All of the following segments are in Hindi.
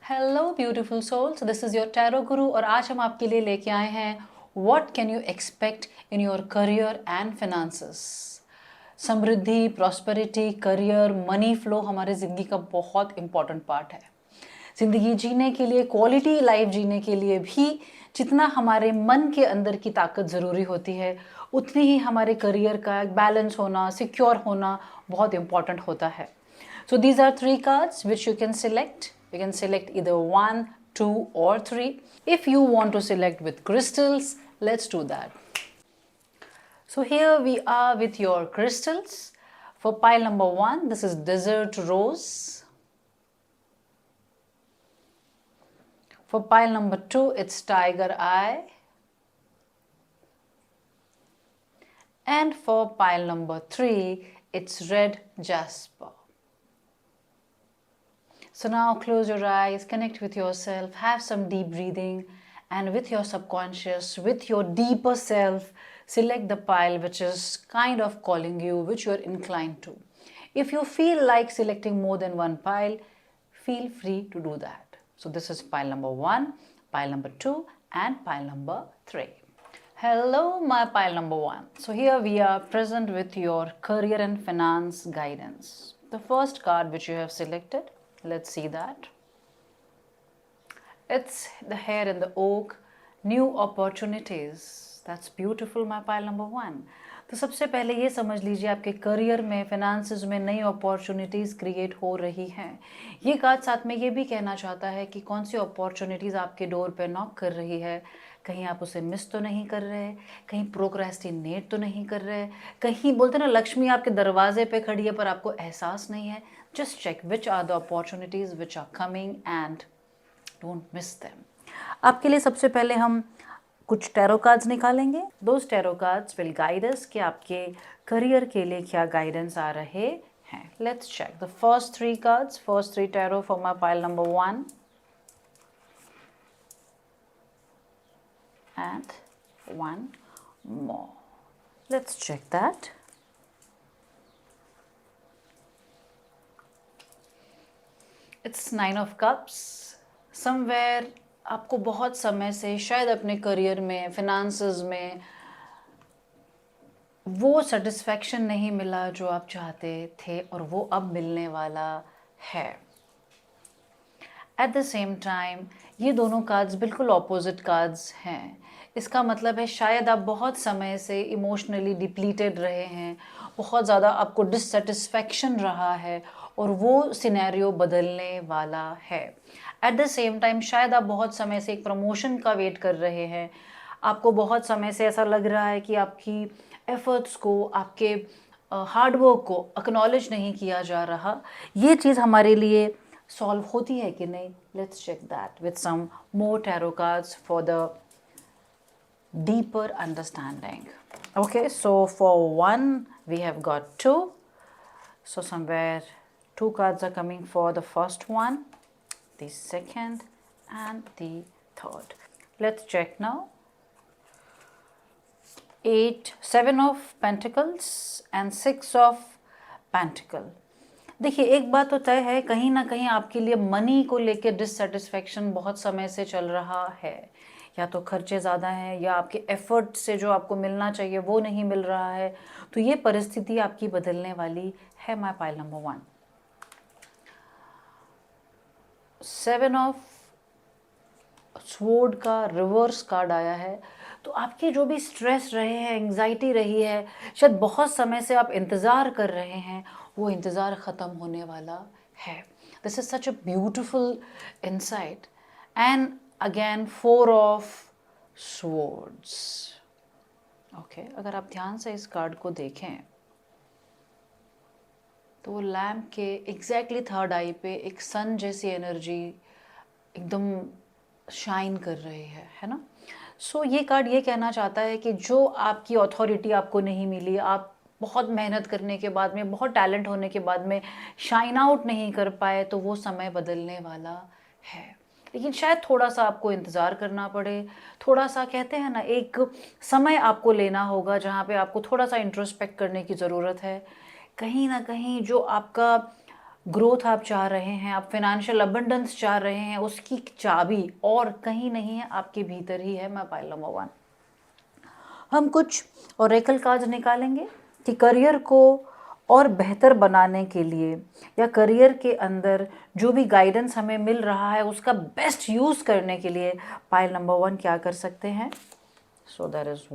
Hello beautiful souls, this is your tarot guru और आज हम आपके लिए लेके आए हैं what can you expect in your career and finances. समृद्धि, प्रॉस्पेरिटी, करियर, मनी फ्लो हमारे ज़िंदगी का बहुत इंपॉर्टेंट पार्ट है। ज़िंदगी जीने के लिए, क्वालिटी लाइफ जीने के लिए भी जितना हमारे मन के अंदर की ताकत ज़रूरी होती है, उतनी ही हमारे करियर का बैलेंस होना, सिक्योर होना बहुत इंपॉर्टेंट होता है। So these are three cards which you can select. You can select either 1, 2 or 3. If you want to select with crystals, let's do that. So here we are with your crystals. For pile number 1, this is Desert Rose. For pile number 2, it's Tiger Eye. And for pile number 3, it's Red Jasper. So now close your eyes, connect with yourself, have some deep breathing, and with your subconscious, with your deeper self, select the pile which is kind of calling you, which you are inclined to. If you feel like selecting more than one pile, feel free to do that. So this is pile number 1, pile number 2, and pile number 3. Hello, my pile number 1. So here we are present with your career and finance guidance. The first card which you have selected, let's see that. It's the hare and the oak, new opportunities. That's beautiful, my pile number 1. तो सबसे पहले ये समझ लीजिए आपके करियर में, फिनेंसेस में नई अपॉर्चुनिटीज़ क्रिएट हो रही हैं। ये कार्ड साथ में ये भी कहना चाहता है कि कौन सी अपॉर्चुनिटीज़ आपके डोर पे नॉक कर रही है। कहीं आप उसे मिस तो नहीं कर रहे, कहीं प्रोक्रेस्टिनेट तो नहीं कर रहे, कहीं बोलते ना लक्ष्मी आपके दरवाजे पे खड़ी है पर आपको एहसास नहीं है। Just check which are the opportunities which are coming and don't miss them. आपके लिए सबसे पहले हम कुछ टैरो कार्ड्स निकालेंगे। Those tarot cards will guide us कि आपके करियर के लिए क्या गाइडेंस आ रहे हैं। Let's check the first 3 cards, first 3 tarot for my pile number 1 and 1 more. Let's check that. It's 9 of Cups. Somewhere आपको बहुत समय से शायद अपने करियर में, फिनेंसेस में वो सेटिस्फैक्शन नहीं मिला जो आप चाहते थे और वो अब मिलने वाला है। एट द सेम टाइम ये दोनों कार्ड्स बिल्कुल ऑपोजिट कार्ड्स हैं। इसका मतलब है शायद आप बहुत समय से इमोशनली डिप्लीटेड रहे हैं, बहुत ज़्यादा आपको डिससेटिस्फैक्शन रहा है और वो सिनेरियो बदलने वाला है। एट द सेम टाइम शायद आप बहुत समय से एक प्रमोशन का वेट कर रहे हैं। आपको बहुत समय से ऐसा लग रहा है कि आपकी एफर्ट्स को, आपके हार्डवर्क को एक्नॉलेज नहीं किया जा रहा। ये चीज़ हमारे लिए सॉल्व होती है कि नहीं? Let's check that with some more tarot cards for the deeper understanding. Okay, so for 1 we have got 2, so somewhere 2 cards are coming for the first one, the second and the third. Let's check now. 7 of Pentacles and 6 of Pentacle. देखिए एक बात तो तय है, कहीं ना कहीं आपके लिए मनी को लेकर डिससेटिस्फैक्शन बहुत समय से चल रहा है। या तो खर्चे ज़्यादा हैं या आपके एफर्ट से जो आपको मिलना चाहिए वो नहीं मिल रहा है। तो ये परिस्थिति आपकी बदलने वाली है, my pile number 1। 7 of sword का रिवर्स कार्ड आया है। तो आपके जो भी स्ट्रेस रहे हैं, एंग्जाइटी रही है, शायद बहुत समय से आप इंतज़ार कर रहे हैं, वो इंतज़ार ख़त्म होने वाला है। This is such a beautiful insight. And again 4 of swords. Okay, अगर आप ध्यान से इस कार्ड को देखें तो वो लैम्प के एग्जैक्टली थर्ड आई पे एक सन जैसी एनर्जी एकदम शाइन कर रही है ना? सो ये कार्ड ये कहना चाहता है कि जो आपकी अथॉरिटी आपको नहीं मिली, आप बहुत मेहनत करने के बाद में, बहुत टैलेंट होने के बाद में शाइन आउट नहीं कर पाए, तो वो समय बदलने वाला है। लेकिन शायद थोड़ा सा आपको इंतज़ार करना पड़े, थोड़ा सा कहते हैं ना, एक समय आपको लेना होगा जहाँ पे आपको थोड़ा सा इंट्रोस्पेक्ट करने की ज़रूरत है। कहीं ना कहीं जो आपका ग्रोथ आप चाह रहे हैं, आप फाइनेंशियल अबंडेंस चाह रहे हैं, उसकी चाबी और कहीं नहीं है, आपके भीतर ही है। मैं पाइल नंबर 1। हम कुछ ओरेकल कार्ड्स निकालेंगे कि करियर को और बेहतर बनाने के लिए या करियर के अंदर जो भी गाइडेंस हमें मिल रहा है उसका बेस्ट यूज़ करने के लिए पाइल नंबर 1 क्या कर सकते हैं। सो देयर इज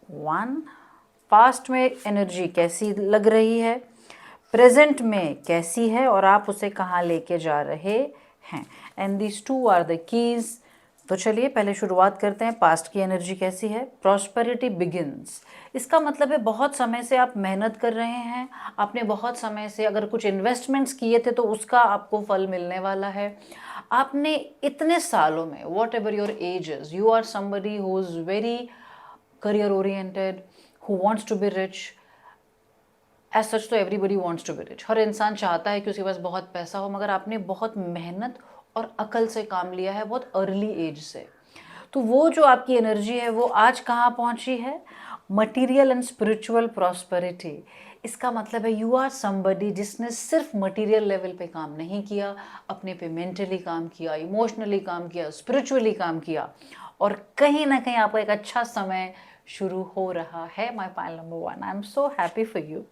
1 पास्ट में एनर्जी कैसी लग रही है, प्रेजेंट में कैसी है और आप उसे कहाँ लेके जा रहे हैं। And these 2 are the keys. तो चलिए पहले शुरुआत करते हैं। पास्ट की एनर्जी कैसी है। प्रॉस्पेरिटी बिगिंस, इसका मतलब है बहुत समय से आप मेहनत कर रहे हैं, आपने बहुत समय से अगर कुछ इन्वेस्टमेंट्स किए थे तो उसका आपको फल मिलने वाला है। आपने इतने सालों में, whatever your age is, you are somebody who is very career oriented, who wants to be rich. As such तो everybody wants to be rich, हर इंसान चाहता है कि उसके पास बहुत पैसा हो, मगर आपने बहुत मेहनत और अकल से काम लिया है, बहुत अर्ली एज से। तो वो जो आपकी एनर्जी है वो आज कहाँ पहुँची है, मटीरियल एंड स्पिरिचुअल प्रॉस्पेरिटी। इसका मतलब है यू आर समबडी जिसने सिर्फ मटीरियल लेवल पे काम नहीं किया, अपने पे मेंटली काम किया, इमोशनली काम किया, स्पिरिचुअली काम किया, और कहीं ना कहीं आपका एक अच्छा समय शुरू हो रहा है। My pile number 1, I am so happy for you.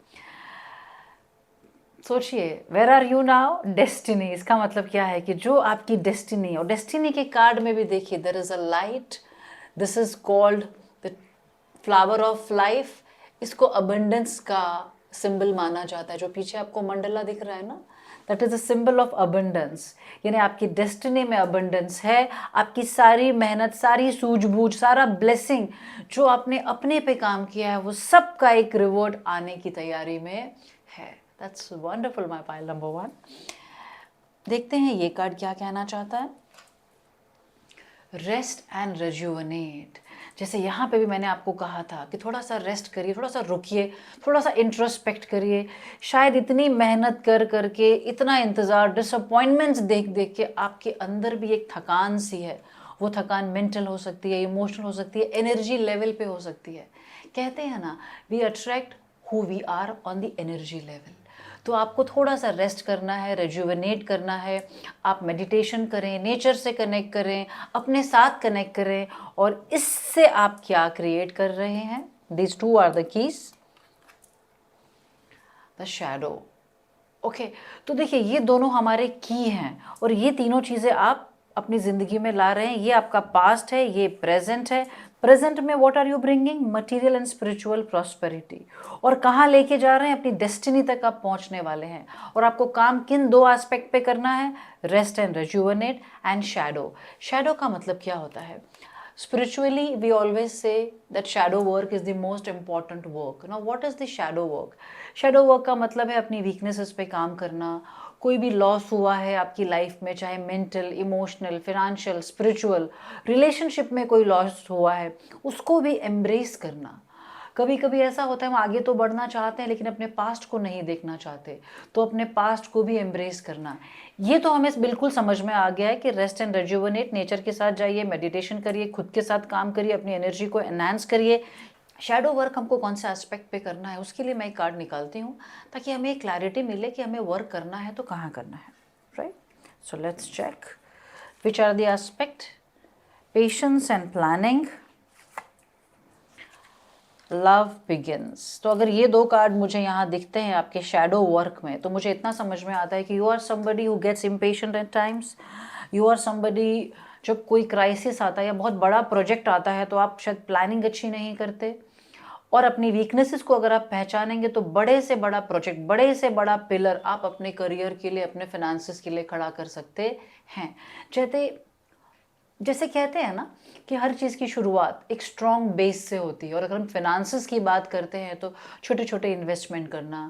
सोचिए, where are you now, destiny. इसका मतलब क्या है कि जो आपकी डेस्टिनी, और डेस्टिनी के कार्ड में भी देखिए there is a light, this is called the flower of life. इसको अबंडेंस का सिंबल माना जाता है। जो पीछे आपको मंडला दिख रहा है ना, that is a symbol of abundance. यानी आपकी डेस्टिनी में अबंडेंस है, आपकी सारी मेहनत, सारी सूझबूझ, सारा ब्लेसिंग जो आपने अपने पे काम किया है वो सब का एक रिवॉर्ड आने की तैयारी में है। That's wonderful, my pile number 1. देखते हैं ये कार्ड क्या कहना चाहता है। Rest and rejuvenate. जैसे यहाँ पे भी मैंने आपको कहा था कि थोड़ा सा रेस्ट करिए, थोड़ा सा रुकिए, थोड़ा सा इंट्रोस्पेक्ट करिए। शायद इतनी मेहनत कर करके, इतना इंतज़ार, डिसअपॉइंटमेंट्स देख देख के आपके अंदर भी एक थकान सी है। वो थकान मेंटल हो सकती है, इमोशनल हो सकती है, एनर्जी लेवल पे हो सकती है। कहते हैं ना, we attract who we are on the energy level. तो आपको थोड़ा सा रेस्ट करना है, रेजुवेनेट करना है। आप मेडिटेशन करें, नेचर से कनेक्ट करें, अपने साथ कनेक्ट करें, और इससे आप क्या क्रिएट कर रहे हैं। These 2 are the keys. The shadow. Okay, तो देखिए ये दोनों हमारे की हैं, और ये तीनों चीज़ें आप अपनी ज़िंदगी में ला रहे हैं। ये आपका पास्ट है, ये प्रेजेंट है। प्रेजेंट में what are you bringing, material and spiritual prosperity. और कहाँ लेके जा रहे हैं, अपनी डेस्टिनी तक आप पहुँचने वाले हैं। और आपको काम किन 2 एस्पेक्ट पे करना है, rest and rejuvenate and shadow. Shadow का मतलब क्या होता है। Spiritually, we always say that shadow work is the most important work. Now, what is the shadow work? Shadow work का मतलब है अपनी weaknesses पे काम करना। कोई भी लॉस हुआ है आपकी लाइफ में, चाहे mental, emotional, financial, spiritual, relationship में कोई लॉस हुआ है, उसको भी एम्ब्रेस करना। कभी कभी ऐसा होता है हम आगे तो बढ़ना चाहते हैं लेकिन अपने पास्ट को नहीं देखना चाहते, तो अपने पास्ट को भी एम्ब्रेस करना। ये तो हमें बिल्कुल समझ में आ गया है कि रेस्ट एंड रेजुवेनेट, नेचर के साथ जाइए, मेडिटेशन करिए, खुद के साथ काम करिए, अपनी एनर्जी को एनहांस करिए। शैडो वर्क हमको कौन से एस्पेक्ट पे करना है उसके लिए मैं एक कार्ड निकालती हूँ, ताकि हमें क्लैरिटी मिले कि हमें वर्क करना है तो कहाँ करना है। Right, so let's check which are the aspect. Patience and planning, love begins. तो अगर ये 2 कार्ड मुझे यहाँ दिखते हैं आपके शैडो वर्क में, तो मुझे इतना समझ में आता है कि you are somebody who gets impatient at times. You are somebody, जब कोई क्राइसिस आता है या बहुत बड़ा प्रोजेक्ट आता है तो आप शायद प्लानिंग अच्छी नहीं करते, और अपनी वीकनेसेस को अगर आप पहचानेंगे तो बड़े से बड़ा प्रोजेक्ट, बड़े से बड़ा पिलर आप अपने करियर के लिए, अपने फाइनेंसेस के लिए खड़ा कर सकते हैं। जैसे कहते हैं ना कि हर चीज़ की शुरुआत एक स्ट्रॉन्ग बेस से होती है, और अगर हम फाइनेंसेस की बात करते हैं तो छोटे छोटे इन्वेस्टमेंट करना,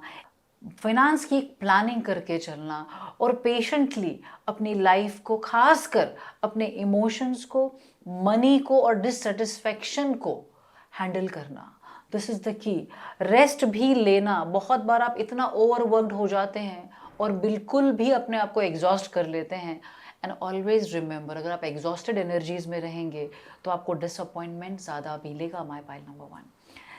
फाइनेंस की प्लानिंग करके चलना, और पेशेंटली अपनी लाइफ को, खासकर अपने इमोशंस को, मनी को और डिससेटिस्फैक्शन को हैंडल करना, this is the key. Rest भी लेना। बहुत बार आप इतना ओवरवर्कड हो जाते हैं और बिल्कुल भी अपने आप को एग्जॉस्ट कर लेते हैं। एंड ऑलवेज रिमेंबर, अगर आप एग्जॉस्टेड एनर्जीज में रहेंगे तो आपको डिसअपॉइंटमेंट ज़्यादा मिलेगा। माई पाइल नंबर 1।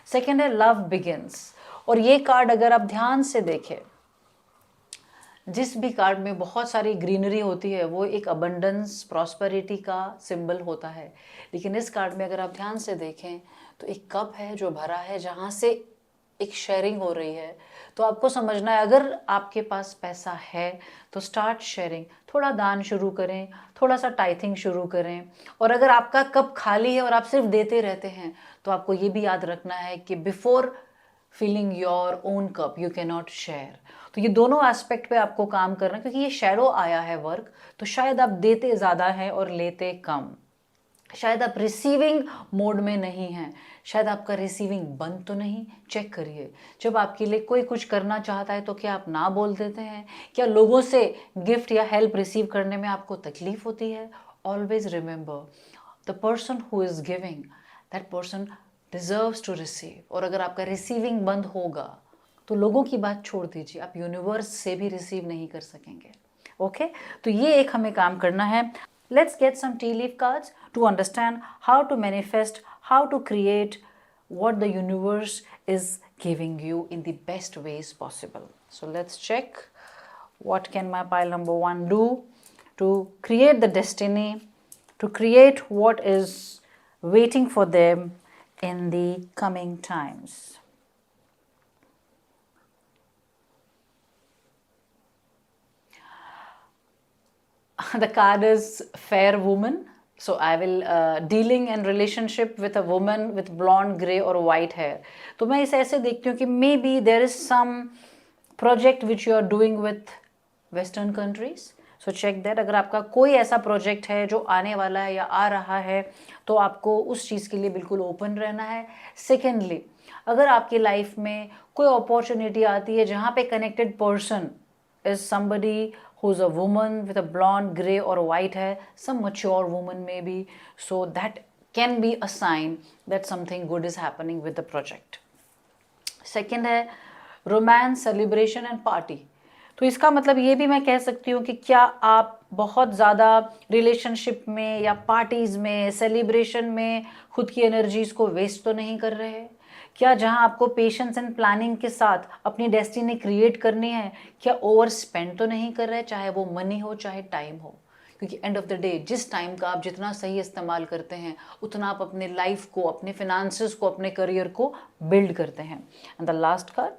सेकेंड है लव बिगिंस। और ये कार्ड अगर आप ध्यान से देखें, जिस भी कार्ड में बहुत सारी ग्रीनरी होती है वो एक अबंडेंस प्रॉस्पेरिटी का सिंबल होता है, लेकिन इस कार्ड में अगर आप ध्यान से देखें तो एक कप है जो भरा है, जहाँ से एक शेयरिंग हो रही है। तो आपको समझना है, अगर आपके पास पैसा है तो स्टार्ट शेयरिंग, थोड़ा दान शुरू करें, थोड़ा सा टाइथिंग शुरू करें। और अगर आपका कप खाली है और आप सिर्फ देते रहते हैं तो आपको ये भी याद रखना है कि before feeling your own cup you can not share. तो ये दोनों एस्पेक्ट पे आपको काम करना है, क्योंकि ये शैडो आया है वर्क, तो शायद आप देते ज़्यादा हैं और लेते कम, शायद आप रिसीविंग मोड में नहीं हैं, शायद आपका रिसीविंग बंद तो नहीं। चेक करिए, जब आपके लिए कोई कुछ करना चाहता है तो क्या आप ना बोल देते हैं? क्या लोगों से गिफ्ट या हेल्प रिसीव करने में आपको तकलीफ होती है? Always remember, the person who is giving, that person deserves to receive. और अगर आपका रिसीविंग बंद होगा तो लोगों की बात छोड़ दीजिए, आप यूनिवर्स से भी रिसीव नहीं कर सकेंगे। ओके, तो ये एक हमें काम करना है। Let's get some tea leaf cards to understand how to manifest, how to create what the universe is giving you in the best ways possible. So let's check what can my pile number 1 do to create the destiny, to create what is waiting for them in the coming times. The card is fair woman. So I will dealing in relationship with a woman with blonde, gray or white hair. तो मैं इसे ऐसे देखती हूँ कि maybe there is some project which you are doing with western countries. So check that. अगर आपका कोई ऐसा प्रोजेक्ट है जो आने वाला है या आ रहा है तो आपको उस चीज़ के लिए बिल्कुल ओपन रहना है। सेकेंडली, अगर आपकी लाइफ में कोई अपॉर्चुनिटी आती है जहाँ पे connected person is somebody who's a woman with a blonde, gray or white hair, some mature woman maybe, so that can be a sign that something good is happening with the project. Second है रोमांस, सेलिब्रेशन एंड पार्टी। तो इसका मतलब ये भी मैं कह सकती हूँ कि क्या आप बहुत ज़्यादा रिलेशनशिप में या पार्टीज़ में, सेलिब्रेशन में खुद की एनर्जीज़ को वेस्ट तो नहीं कर रहे? क्या जहाँ आपको पेशेंस एंड प्लानिंग के साथ अपनी डेस्टिनी क्रिएट करनी है, क्या ओवर स्पेंड तो नहीं कर रहे, चाहे वो मनी हो चाहे टाइम हो? क्योंकि एंड ऑफ द डे जिस टाइम का आप जितना सही इस्तेमाल करते हैं उतना आप अपने लाइफ को, अपने फिनेंसेस को, अपने करियर को बिल्ड करते हैं। And the last card,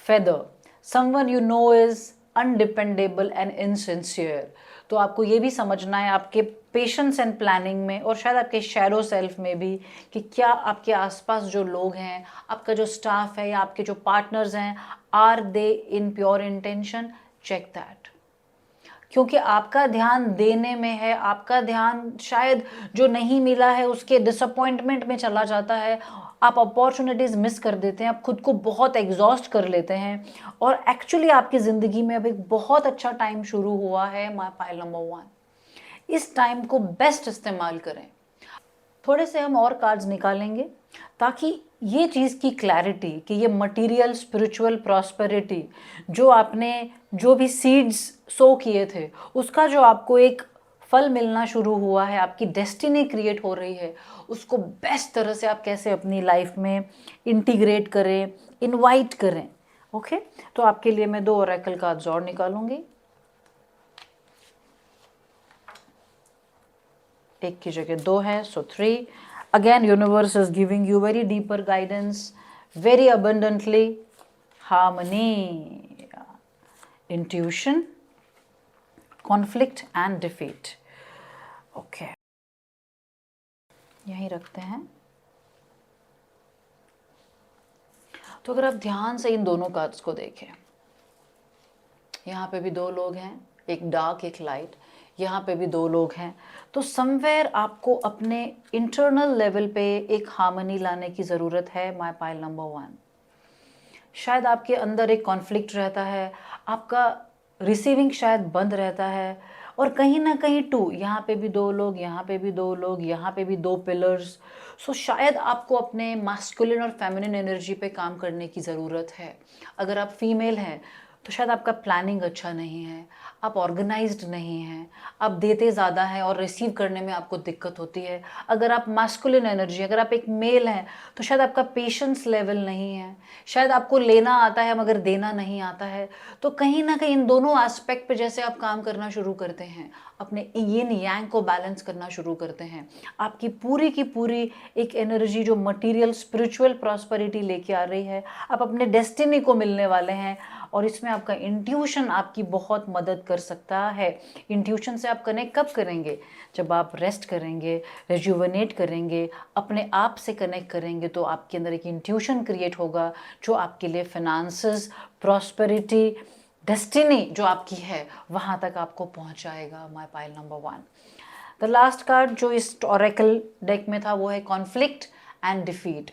feather, someone you know is undependable and insincere. तो आपको ये भी समझना है आपके पेशेंस एंड प्लानिंग में और शायद आपके शैडो सेल्फ में भी कि क्या आपके आसपास जो लोग हैं, आपका जो स्टाफ है या आपके जो पार्टनर्स हैं, are they in pure intention? Check that. क्योंकि आपका ध्यान देने में है, आपका ध्यान शायद जो नहीं मिला है उसके डिसअपॉइंटमेंट में चला जाता है, आप अपॉर्चुनिटीज़ मिस कर देते हैं, आप खुद को बहुत एग्जॉस्ट कर लेते हैं और एक्चुअली आपकी ज़िंदगी में अब एक बहुत अच्छा टाइम शुरू हुआ है, माय पाइल नंबर 1। इस टाइम को बेस्ट इस्तेमाल करें। थोड़े से हम और कार्ड्स निकालेंगे ताकि ये चीज़ की क्लैरिटी कि ये मटेरियल स्पिरिचुअल प्रॉस्पेरिटी जो आपने जो भी सीड्स सो किए थे उसका जो आपको एक फल मिलना शुरू हुआ है, आपकी डेस्टिनी क्रिएट हो रही है, उसको बेस्ट तरह से आप कैसे अपनी लाइफ में इंटीग्रेट करें, इनवाइट करें। ओके, तो आपके लिए मैं 2 ओरेकल कार्ड्स और निकालूंगी। एक की जगह 2 है, सो 3। Again, universe is giving you very deeper guidance, very abundantly, harmony, intuition, conflict and defeat. Okay. यहीं रखते हैं। तो अगर आप ध्यान से इन दोनों कार्ड्स को देखें, यहाँ पे भी 2 लोग हैं, एक डार्क एक लाइट, यहाँ पे भी 2 लोग हैं। तो समवेयर आपको अपने इंटरनल लेवल पे एक हार्मनी लाने की ज़रूरत है, माय पाइल नंबर 1। शायद आपके अंदर एक कॉन्फ्लिक्ट रहता है, आपका रिसीविंग शायद बंद रहता है और कहीं ना कहीं 2, यहाँ पे भी 2 लोग, यहाँ पे भी 2 लोग, यहाँ पे भी 2 पिलर्स। सो शायद आपको अपने मास्कुलिन और फेमिनिन एनर्जी पे काम करने की ज़रूरत है। अगर आप फीमेल हैं तो शायद आपका प्लानिंग अच्छा नहीं है, आप ऑर्गेनाइज्ड नहीं हैं, आप देते ज़्यादा हैं और रिसीव करने में आपको दिक्कत होती है। अगर आप मास्कुलिन एनर्जी, अगर आप एक मेल हैं, तो शायद आपका पेशेंस लेवल नहीं है, शायद आपको लेना आता है मगर देना नहीं आता है। तो कहीं ना कहीं इन दोनों एस्पेक्ट पे जैसे आप काम करना शुरू करते हैं, अपने यिन यांग को बैलेंस करना शुरू करते हैं, आपकी पूरी की पूरी एक एनर्जी जो मटीरियल स्पिरिचुअल प्रॉस्पेरिटी लेके आ रही है, आप अपने डेस्टिनी को मिलने वाले हैं। और इसमें आपका इंट्यूशन आपकी बहुत मदद कर सकता है। इंट्यूशन से आप कनेक्ट कब करेंगे? जब आप रेस्ट करेंगे, रिजुवनेट करेंगे, अपने आप से कनेक्ट करेंगे, तो आपके अंदर एक इंट्यूशन क्रिएट होगा जो आपके लिए फिनांसेस, प्रॉस्पेरिटी, डेस्टिनी जो आपकी है वहाँ तक आपको पहुँचाएगा। My pile number 1। The last card जो इस ऑरेकल डेक में था वो है कॉन्फ्लिक्ट एंड डिफीट।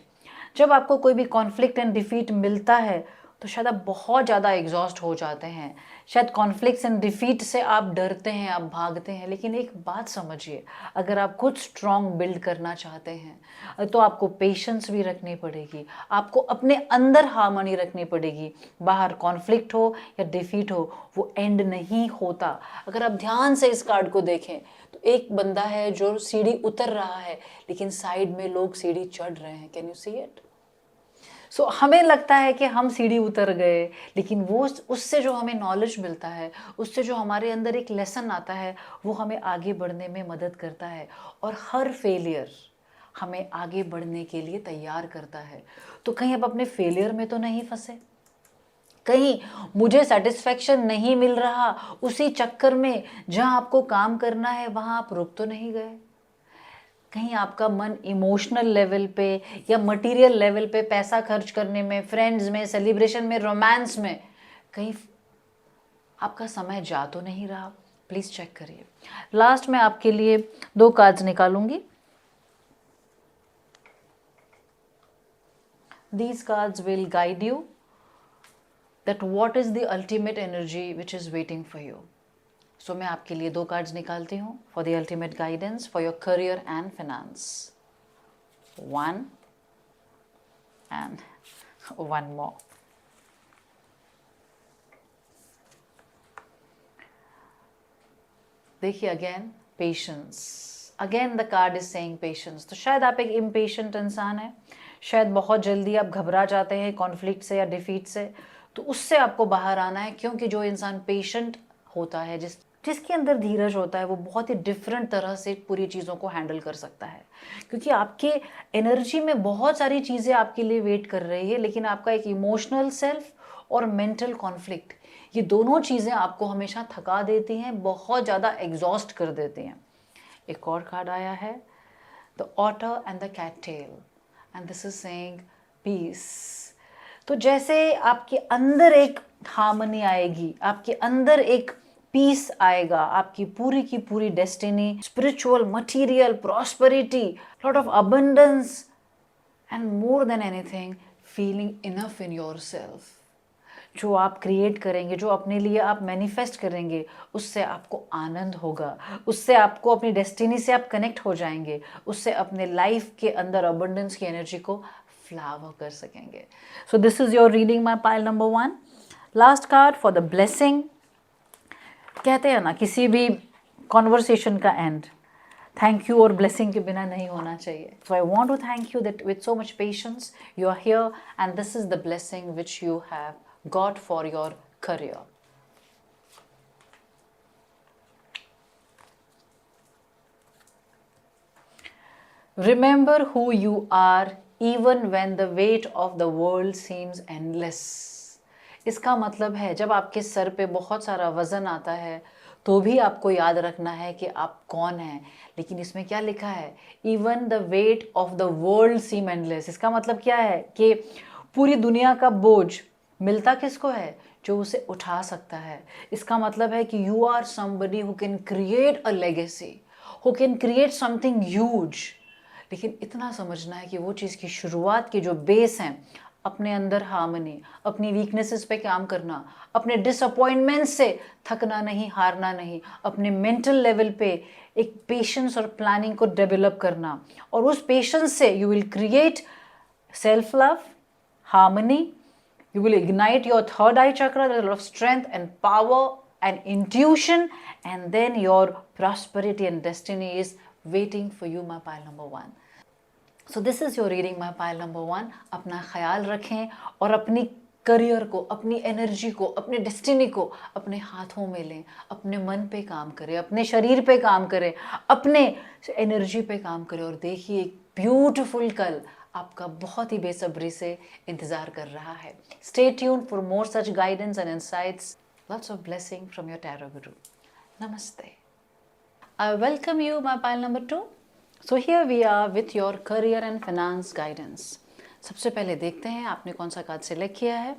जब आपको कोई भी कॉन्फ्लिक्ट एंड डिफीट मिलता है तो शायद आप बहुत ज़्यादा एग्जॉस्ट हो जाते हैं, शायद कॉन्फ्लिक्ट्स एंड डिफीट से आप डरते हैं, आप भागते हैं। लेकिन एक बात समझिए, अगर आप खुद स्ट्रॉन्ग बिल्ड करना चाहते हैं तो आपको पेशेंस भी रखनी पड़ेगी, आपको अपने अंदर हार्मनी रखनी पड़ेगी। बाहर कॉन्फ्लिक्ट हो या डिफीट हो, वो एंड नहीं होता। अगर आप ध्यान से इस कार्ड को देखें तो एक बंदा है जो सीढ़ी उतर रहा है, लेकिन साइड में लोग सीढ़ी चढ़ रहे हैं। Can you see it? So हमें लगता है कि हम सीढ़ी उतर गए, लेकिन वो उससे जो हमें नॉलेज मिलता है, उससे जो हमारे अंदर एक लेसन आता है, वो हमें आगे बढ़ने में मदद करता है। और हर फेलियर हमें आगे बढ़ने के लिए तैयार करता है। तो कहीं आप अपने फेलियर में तो नहीं फंसे, कहीं मुझे सेटिस्फेक्शन नहीं मिल रहा उसी चक्कर में जहाँ आपको काम करना है वहाँ आप रुक तो नहीं गए, कहीं आपका मन इमोशनल लेवल पे या मटेरियल लेवल पे पैसा खर्च करने में, फ्रेंड्स में, सेलिब्रेशन में, रोमांस में, कहीं आपका समय जा तो नहीं रहा? प्लीज़ चेक करिए। लास्ट में आपके लिए 2 कार्ड्स निकालूंगी। These cards will guide you that what is the ultimate energy which is waiting for you. सो मैं आपके लिए 2 कार्ड्स निकालती हूँ for the ultimate guidance for your career and finance. 1 and 1 more. देखिए, again patience, again the card is saying patience. तो शायद आप एक इम्पेशेंट इंसान हैं, शायद बहुत जल्दी आप घबरा जाते हैं कॉन्फ्लिक्ट से या डिफीट से, तो उससे आपको बाहर आना है। क्योंकि जो इंसान पेशेंट होता है, जिसके अंदर धीरज होता है, वो बहुत ही डिफरेंट तरह से पूरी चीज़ों को हैंडल कर सकता है। क्योंकि आपके एनर्जी में बहुत सारी चीज़ें आपके लिए वेट कर रही है, लेकिन आपका एक इमोशनल सेल्फ और मेंटल कॉन्फ्लिक्ट, ये दोनों चीज़ें आपको हमेशा थका देती हैं, बहुत ज़्यादा एग्जॉस्ट कर देती हैं। एक और कार्ड आया है, the otter and the cat tail, and this is saying peace. तो जैसे आपके अंदर एक हार्मनी आएगी, आपके अंदर एक पीस आएगा, आपकी पूरी की पूरी destiny, spiritual, material, prosperity, lot of abundance and more than anything feeling enough in yourself. जो आप क्रिएट करेंगे, जो अपने लिए आप मैनिफेस्ट करेंगे, उससे आपको आनंद होगा, उससे आपको अपनी डेस्टिनी से आप कनेक्ट हो जाएंगे, उससे अपने लाइफ के अंदर अबंडेंस की एनर्जी को फ्लावर कर सकेंगे। So this is your reading my pile number 1। Last card for the blessing. कहते हैं ना, किसी भी कॉन्वर्सेशन का एंड थैंक यू और ब्लेसिंग के बिना नहीं होना चाहिए। So I want to thank you that with so much patience you are here and this is the blessing which you have got for your career. Remember who you are even when the weight of the world seems endless. इसका मतलब है, जब आपके सर पे बहुत सारा वजन आता है तो भी आपको याद रखना है कि आप कौन हैं। लेकिन इसमें क्या लिखा है? Even the weight of the world seem endless। इसका मतलब क्या है कि पूरी दुनिया का बोझ मिलता किसको है? जो उसे उठा सकता है। इसका मतलब है कि you are somebody who can create a legacy, who can create something huge. लेकिन इतना समझना है कि वो चीज़ की शुरुआत के जो बेस हैं, अपने अंदर हार्मनी, अपनी वीकनेसेस पे काम करना, अपने डिसअपॉइंटमेंट से थकना नहीं, हारना नहीं, अपने मेंटल लेवल पे एक पेशेंस और प्लानिंग को डेवलप करना, और उस पेशेंस से you will create self love, harmony, You will ignite your third eye chakra. There's a lot of strength and power and intuition, and then your prosperity and destiny is waiting for you, my pile number 1. So this is your reading, my pile number 1. अपना ख्याल रखें और अपनी करियर को, अपनी एनर्जी को, अपने डेस्टिनी को अपने हाथों में लें, अपने मन पे काम करें, अपने शरीर पे काम करें, अपने एनर्जी पे काम करें और देखिए एक ब्यूटीफुल कल आपका बहुत ही बेसब्री से इंतज़ार कर रहा है. Stay tuned for more such guidance and insights. Lots of blessing from your Tarot Guru. Namaste. I welcome you, my pile number 2. So here we are with your career and finance guidance. सबसे पहले देखते हैं आपने कौन सा कार्ड सिलेक्ट किया है.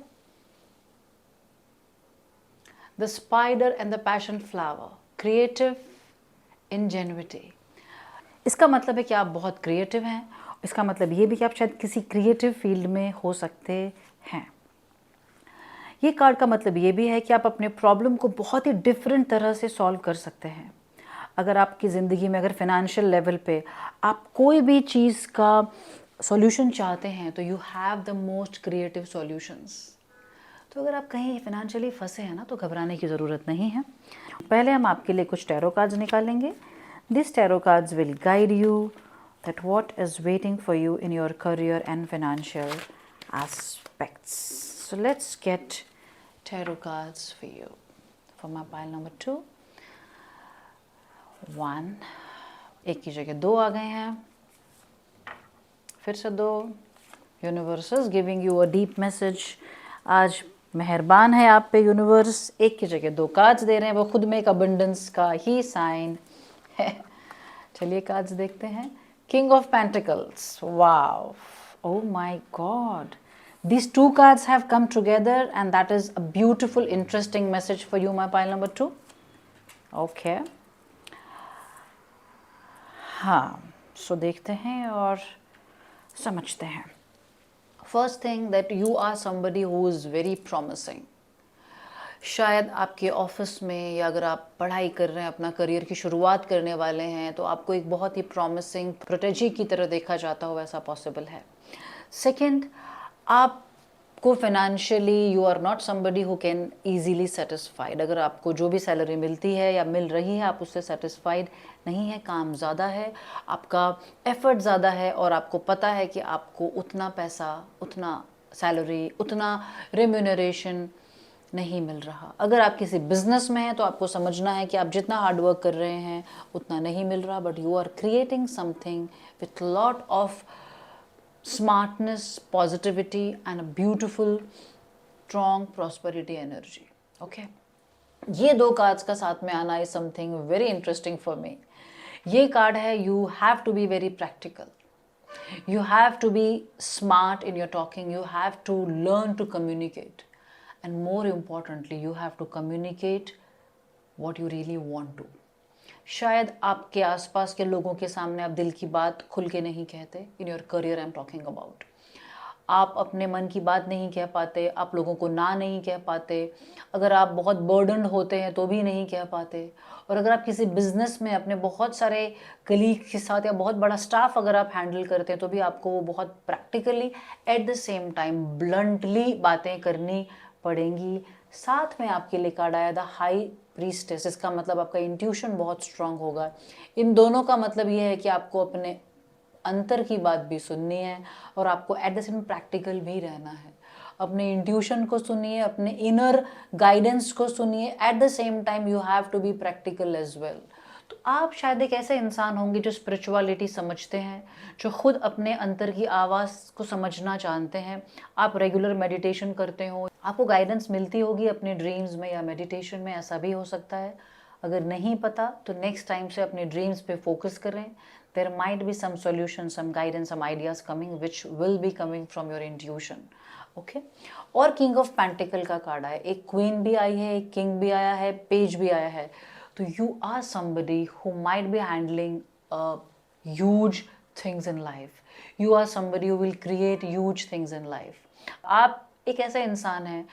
The spider and the passion flower, creative ingenuity. इसका मतलब है कि आप बहुत क्रिएटिव हैं. इसका मतलब ये भी कि आप शायद किसी क्रिएटिव फील्ड में हो सकते हैं. ये कार्ड का मतलब ये भी है कि आप अपने प्रॉब्लम को बहुत ही डिफरेंट तरह से सॉल्व कर सकते हैं. अगर आपकी ज़िंदगी में अगर फाइनेंशियल लेवल पे आप कोई भी चीज़ का सॉल्यूशन चाहते हैं तो you have the most creative solutions. तो अगर आप कहीं फाइनेंशियली फंसे हैं ना तो घबराने की ज़रूरत नहीं है. पहले हम आपके लिए कुछ टैरो कार्ड्स निकालेंगे. This tarot cards will guide you that what is waiting for you in your career and financial aspects. So let's get tarot cards for you for my pile number 2. 1, एक की जगह 2 आ गए हैं, फिर से 2. Universe is giving you a deep message. आज मेहरबान है आप पे यूनिवर्स. एक की जगह 2 कार्ड्स दे रहे हैं. वो खुद में एक अबंडेंस का ही साइन है. चलिए कार्ड्स देखते हैं. King of pentacles. Wow, oh my God, these 2 cards have come together and that is a beautiful interesting message for you, my pile number 2. Okay. हाँ, सो देखते हैं और समझते हैं. First thing that you are somebody who is very promising. शायद आपके ऑफिस में या अगर आप पढ़ाई कर रहे हैं, अपना करियर की शुरुआत करने वाले हैं, तो आपको एक बहुत ही प्रॉमिसिंग प्रोटेजी की तरह देखा जाता हो, ऐसा पॉसिबल है. सेकेंड, आपको financially you are not somebody who can easily satisfied. अगर आपको जो भी सैलरी मिलती है या मिल रही है आप उससे सेटिस्फाइड नहीं है. काम ज़्यादा है, आपका एफर्ट ज़्यादा है और आपको पता है कि आपको उतना पैसा, उतना सैलरी, उतना रेम्यूनरेशन नहीं मिल रहा. अगर आप किसी बिजनेस में हैं तो आपको समझना है कि आप जितना हार्डवर्क कर रहे हैं उतना नहीं मिल रहा. But you are creating something with lot of smartness, positivity and a beautiful strong prosperity energy. Okay, ये 2 कार्ड्स का साथ में आना is something very interesting for me. ये कार्ड है you have to be very practical, you have to be smart in your talking, you have to learn to communicate, and more importantly you have to communicate what you really want to. शायद आपके आसपास के लोगों के सामने आप दिल की बात खुल के नहीं कहते. इन your career I am talking about. आप अपने मन की बात नहीं कह पाते, आप लोगों को ना नहीं कह पाते. अगर आप बहुत बर्डनड होते हैं तो भी नहीं कह पाते. और अगर आप किसी बिजनेस में अपने बहुत सारे कलीग के साथ या बहुत बड़ा स्टाफ अगर आप हैंडल करते हैं तो भी आपको वो बहुत practically eight the same time bluntly बातें करनी पड़ेंगी. साथ में आपके लिए कार्ड आया द हाई प्रीस्टेस. इसका मतलब आपका इंट्यूशन बहुत स्ट्रांग होगा. इन दोनों का मतलब ये है कि आपको अपने अंतर की बात भी सुननी है और आपको एट द सेम प्रैक्टिकल भी रहना है. अपने इंट्यूशन को सुनिए, अपने इनर गाइडेंस को सुनिए. At the same time you have to be practical as well. तो आप शायद एक ऐसे इंसान होंगे जो स्पिरिचुअलिटी समझते हैं, जो खुद अपने अंतर की आवाज़ को समझना जानते हैं. आप रेगुलर मेडिटेशन करते हो, आपको गाइडेंस मिलती होगी अपने ड्रीम्स में या मेडिटेशन में, ऐसा भी हो सकता है. अगर नहीं पता तो नेक्स्ट टाइम से अपने ड्रीम्स पे फोकस करें. There might be some solution, some guidance, some ideas coming which will be coming from your intuition. Okay. और किंग ऑफ पेंटिकल का कार्ड आया. एक क्वीन भी आई है, एक किंग भी आया है, पेज भी आया है. तो you are somebody who might be handling huge things in life. You are somebody who will create huge things in life. आप एक ऐसा इंसान है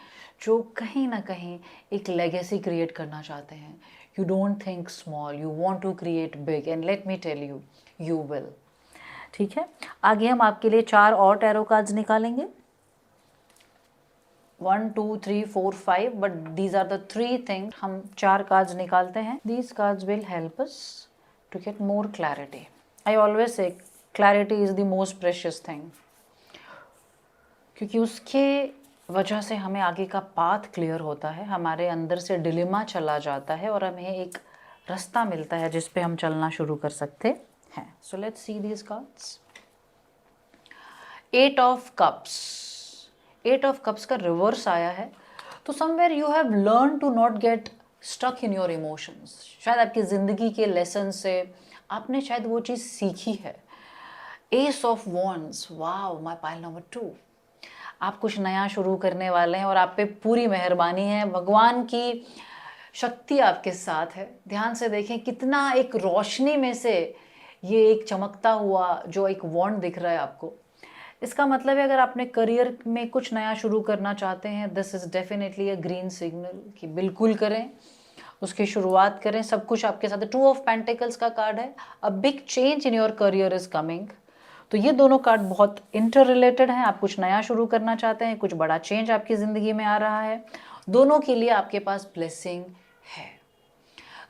जो कहीं ना कहीं एक लेगेसी क्रिएट करना चाहते हैं. You don't think small, you want to create big, and let me tell you, you will. ठीक है, आगे हम आपके लिए 4 और टैरो कार्ड्स निकालेंगे. 1 2 3 4 5, but these are the 3 things. हम 4 कार्ड्स निकालते हैं. These cards will help us to get more clarity. I always say clarity is the most precious thing, क्योंकि उसके वजह से हमें आगे का पाथ क्लियर होता है, हमारे अंदर से डिलेमा चला जाता है और हमें एक रास्ता मिलता है जिस पे हम चलना शुरू कर सकते हैं. So let's see these cards. 8 of cups. 8 of cups का रिवर्स आया है, तो somewhere you have learn to not get stuck in your emotions. शायद आपकी ज़िंदगी के लेसन से आपने शायद वो चीज़ सीखी है. S of wands. Wow, my pile number 2. आप कुछ नया शुरू करने वाले हैं और आप पे पूरी मेहरबानी है, भगवान की शक्ति आपके साथ है. ध्यान से देखें कितना एक रोशनी में से ये एक चमकता हुआ जो एक वॉन्ड दिख रहा है आपको. इसका मतलब है अगर आपने करियर में कुछ नया शुरू करना चाहते हैं, this is definitely a green signal कि बिल्कुल करें, उसकी शुरुआत करें. सब कुछ आपके साथ है. 2 ऑफ पेंटिकल्स का कार्ड है. A big change in your career is coming. तो ये दोनों कार्ड बहुत इंटर रिलेटेड हैं. आप कुछ नया शुरू करना चाहते हैं, कुछ बड़ा चेंज आपकी ज़िंदगी में आ रहा है. दोनों के लिए आपके पास ब्लेसिंग है.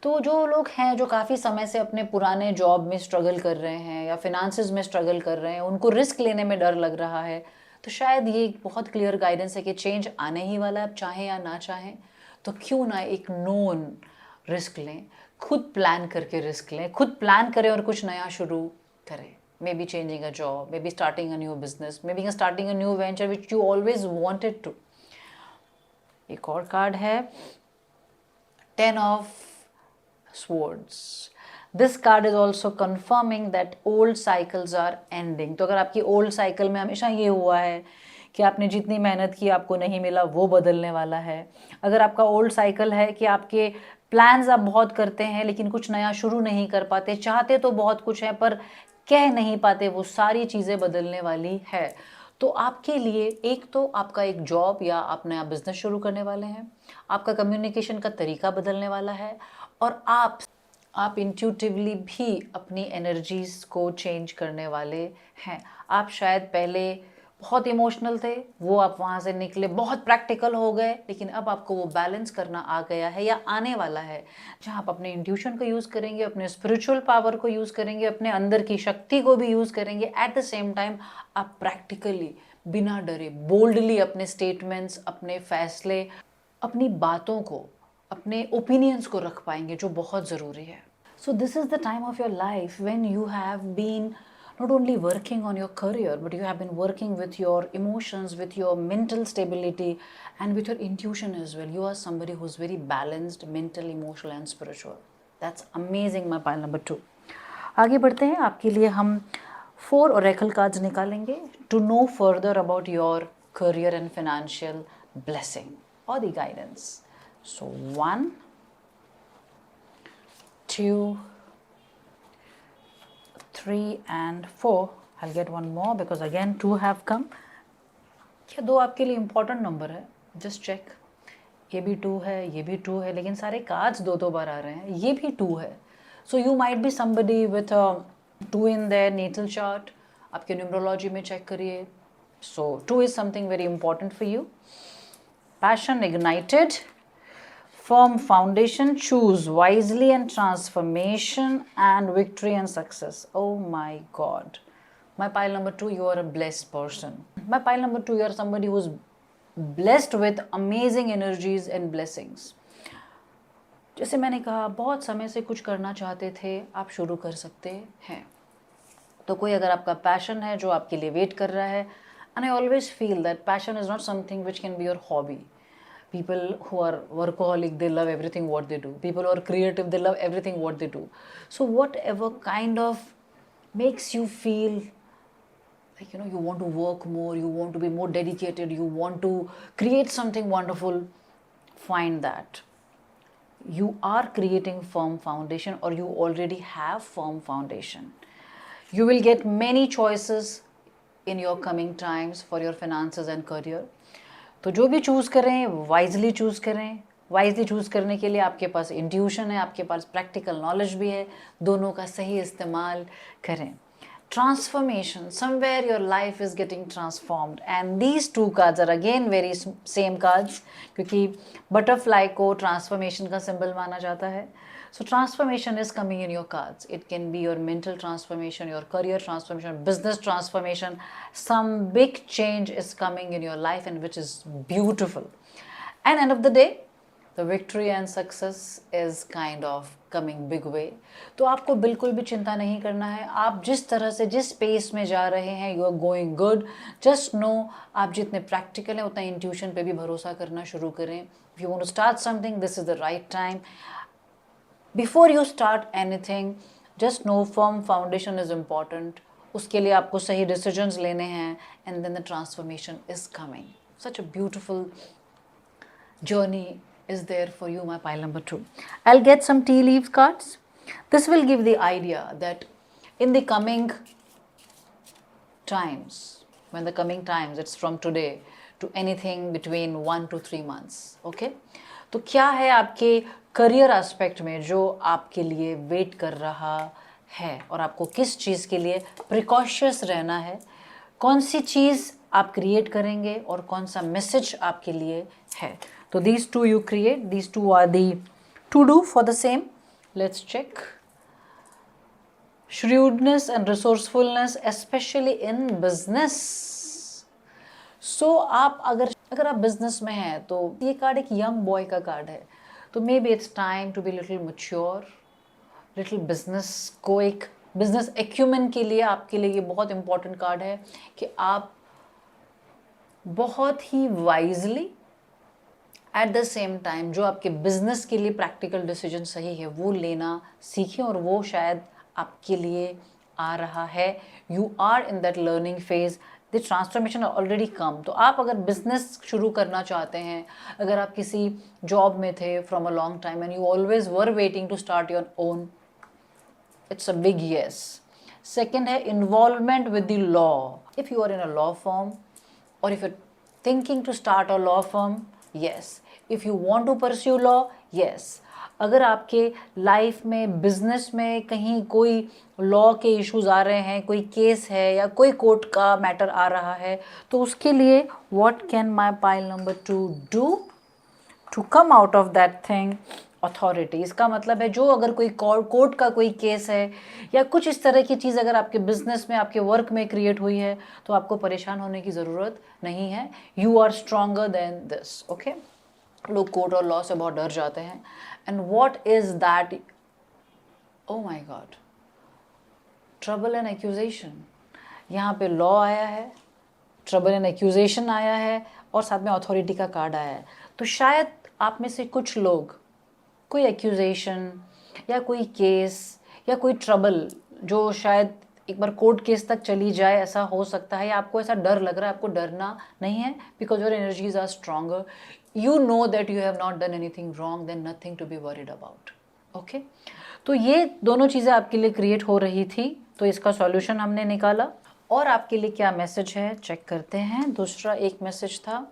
तो जो लोग हैं जो काफ़ी समय से अपने पुराने जॉब में स्ट्रगल कर रहे हैं या फिनांसेस में स्ट्रगल कर रहे हैं, उनको रिस्क लेने में डर लग रहा है, तो शायद ये एक बहुत क्लियर गाइडेंस है कि चेंज आने ही वाला है. आप चाहें या ना चाहें, तो क्यों ना एक नोन रिस्क लें, खुद प्लान करके रिस्क लें, खुद प्लान करें और कुछ नया शुरू करें. Maybe changing a job, maybe starting a new business, maybe starting a new venture which you always wanted to. एक और कार्ड है 10 of swords. This card is also confirming that old cycles are ending. तो अगर आपकी old cycle में हमेशा ये हुआ है कि आपने जितनी मेहनत की आपको नहीं मिला, वो बदलने वाला है. अगर आपका old cycle है कि आपके प्लान्स आप बहुत करते हैं लेकिन कुछ नया शुरू नहीं कर पाते, चाहते तो बहुत कुछ है पर कह नहीं पाते, वो सारी चीज़ें बदलने वाली है. तो आपके लिए एक तो आपका एक जॉब या आप नया बिजनेस शुरू करने वाले हैं, आपका कम्युनिकेशन का तरीका बदलने वाला है, और आप इंट्यूटिवली भी अपनी एनर्जीज को चेंज करने वाले हैं. आप शायद पहले बहुत इमोशनल थे, वो आप वहाँ से निकले, बहुत प्रैक्टिकल हो गए, लेकिन अब आपको वो बैलेंस करना आ गया है या आने वाला है, जहाँ आप अपने इंट्यूशन को यूज़ करेंगे, अपने स्पिरिचुअल पावर को यूज़ करेंगे, अपने अंदर की शक्ति को भी यूज़ करेंगे. एट द सेम टाइम आप प्रैक्टिकली बिना डरे बोल्डली अपने स्टेटमेंट्स, अपने फैसले, अपनी बातों को, अपने ओपिनियंस को रख पाएंगे, जो बहुत ज़रूरी है. So this is the time of your life when you have been not only working on your career, but you have been working with your emotions, with your mental stability, and with your intuition as well. You are somebody who's very balanced, mental, emotional, and spiritual. That's amazing, my pile number 2. आगे बढ़ते हैं. आपके लिए हम 4 oracle cards निकालेंगे to know further about your career and financial blessing or the guidance. So 1 2 3 and 4. I'll get one more because again 2 have come. क्या 2 आपके लिए important number है? Just check. ये भी 2 है, ये भी 2 है, लेकिन सारे cards 2 बार आ रहे हैं. ये भी 2 है. So you might be somebody with a 2 in their natal chart. आपके numerology में check करिए. So 2 is something very important for you. Passion ignited. Firm foundation, choose wisely, and transformation and victory and success. Oh my God. My pile number 2, you are a blessed person. My pile number 2, you are somebody who's blessed with amazing energies and blessings. जैसे मैंने कहा, बहुत समय से कुछ करना चाहते थे, आप शुरू कर सकते हैं. तो कोई अगर आपका पैशन है जो आपके लिए वेट कर रहा है, and I always feel that passion is not something which can be your hobby. People who are workaholic, they love everything what they do. People who are creative, they love everything what they do. So whatever kind of makes you feel like, you want to work more, you want to be more dedicated, you want to create something wonderful, find that. You are creating firm foundation, or you already have firm foundation. You will get many choices in your coming times for your finances and career. तो जो भी चूज़ करें, वाइजली चूज़ करें. वाइजली चूज़ करने के लिए आपके पास इंट्यूशन है, आपके पास प्रैक्टिकल नॉलेज भी है, दोनों का सही इस्तेमाल करें. transformation, somewhere your life is getting transformed, and these two cards are again very same cards, क्योंकि butterfly को transformation का symbol माना जाता है. So transformation is coming in your cards. It can be your mental transformation, your career transformation, business transformation. Some big change is coming in your life, and which is beautiful. And end of the day, the victory and success is kind of coming big way. तो आपको बिल्कुल भी चिंता नहीं करना है. आप जिस तरह से जिस पेस में जा रहे हैं, you are going good. Just know, आप जितने प्रैक्टिकल हैं उतना इंट्यूशन पे भी भरोसा करना शुरू करें. If you want to start something, this is the right time. Before you start anything, just know firm foundation is important. उसके लिए आपको सही डिसीजंस लेने हैं, and then the transformation is coming. Such a beautiful journey is there for you, my pile number 2. I'll get some tea leaves cards. This will give the idea that in the coming times, when the coming times, it's from today to anything between 1 to 3 months. Okay, तो क्या है आपके करियर एस्पेक्ट में जो आपके लिए वेट कर रहा है, और आपको किस चीज़ के लिए प्रिकॉशियस रहना है, कौन सी चीज़ आप क्रिएट करेंगे और कौन सा मैसेज आपके लिए है. तो these two you create, these two are the to do for the same. Let's check. Shrewdness and resourcefulness, especially in business. So आप अगर आप बिजनेस में हैं, तो ये कार्ड एक यंग बॉय का कार्ड है. तो maybe it's time to be little mature. Little business को एक बिजनेस एक्यूमेन के लिए आपके लिए ये बहुत इंपॉर्टेंट कार्ड है कि आप बहुत ही wisely at the same time जो आपके बिजनेस के लिए प्रैक्टिकल डिसीजन सही है वो लेना सीखें, और वो शायद आपके लिए आ रहा है. You are in that learning phase. The transformation already come. तो आप अगर बिजनेस शुरू करना चाहते हैं, अगर आप किसी जॉब में थे from a long time and you always were waiting to start your own, it's a big yes. Second है involvement with the law. If you are in a law firm, or if you're thinking to start a law firm, yes. If you want to pursue law, yes. अगर आपके लाइफ में बिजनेस में कहीं कोई लॉ के इश्यूज आ रहे हैं, कोई केस है या कोई कोर्ट का मैटर आ रहा है, तो उसके लिए what can my pile number 2 do to come out of that thing? Authority. इसका मतलब है जो अगर कोई कोर्ट का कोई केस है या कुछ इस तरह की चीज़ अगर आपके बिजनेस में आपके वर्क में क्रिएट हुई है, तो आपको परेशान होने की ज़रूरत नहीं है. You are stronger than this. Okay, लोग कोर्ट और लॉ से बहुत डर जाते हैं. And what is that? Oh my God, trouble and accusation. यहाँ पे लॉ आया है, ट्रबल एंड एक्यूजेशन आया है, और साथ में अथॉरिटी का कार्ड आया है. तो शायद आप में से कुछ लोग कोई एक्यूजेशन या कोई केस या कोई ट्रबल जो शायद एक बार कोर्ट केस तक चली जाए, ऐसा हो सकता है, या आपको ऐसा डर लग रहा है. आपको डरना नहीं है, because your energies are stronger. You know that you have not done anything wrong, then nothing to be worried about. Okay, तो ये दोनों चीज़ें आपके लिए क्रिएट हो रही थी, तो इसका सॉल्यूशन हमने निकाला. और आपके लिए क्या मैसेज है चेक करते हैं. दूसरा एक मैसेज था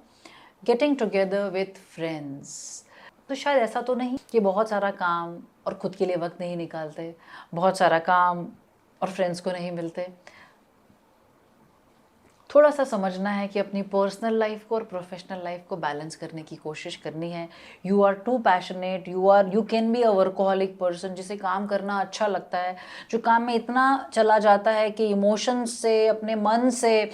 गेटिंग टुगेदर विथ फ्रेंड्स. तो शायद ऐसा तो नहीं कि बहुत सारा काम और खुद के लिए वक्त नहीं निकालते, बहुत सारा काम और फ्रेंड्स को नहीं मिलते. थोड़ा सा समझना है कि अपनी पर्सनल लाइफ को और प्रोफेशनल लाइफ को बैलेंस करने की कोशिश करनी है. You are too passionate, you can be a workaholic person, जिसे काम करना अच्छा लगता है, जो काम में इतना चला जाता है कि इमोशंस से, अपने मन से,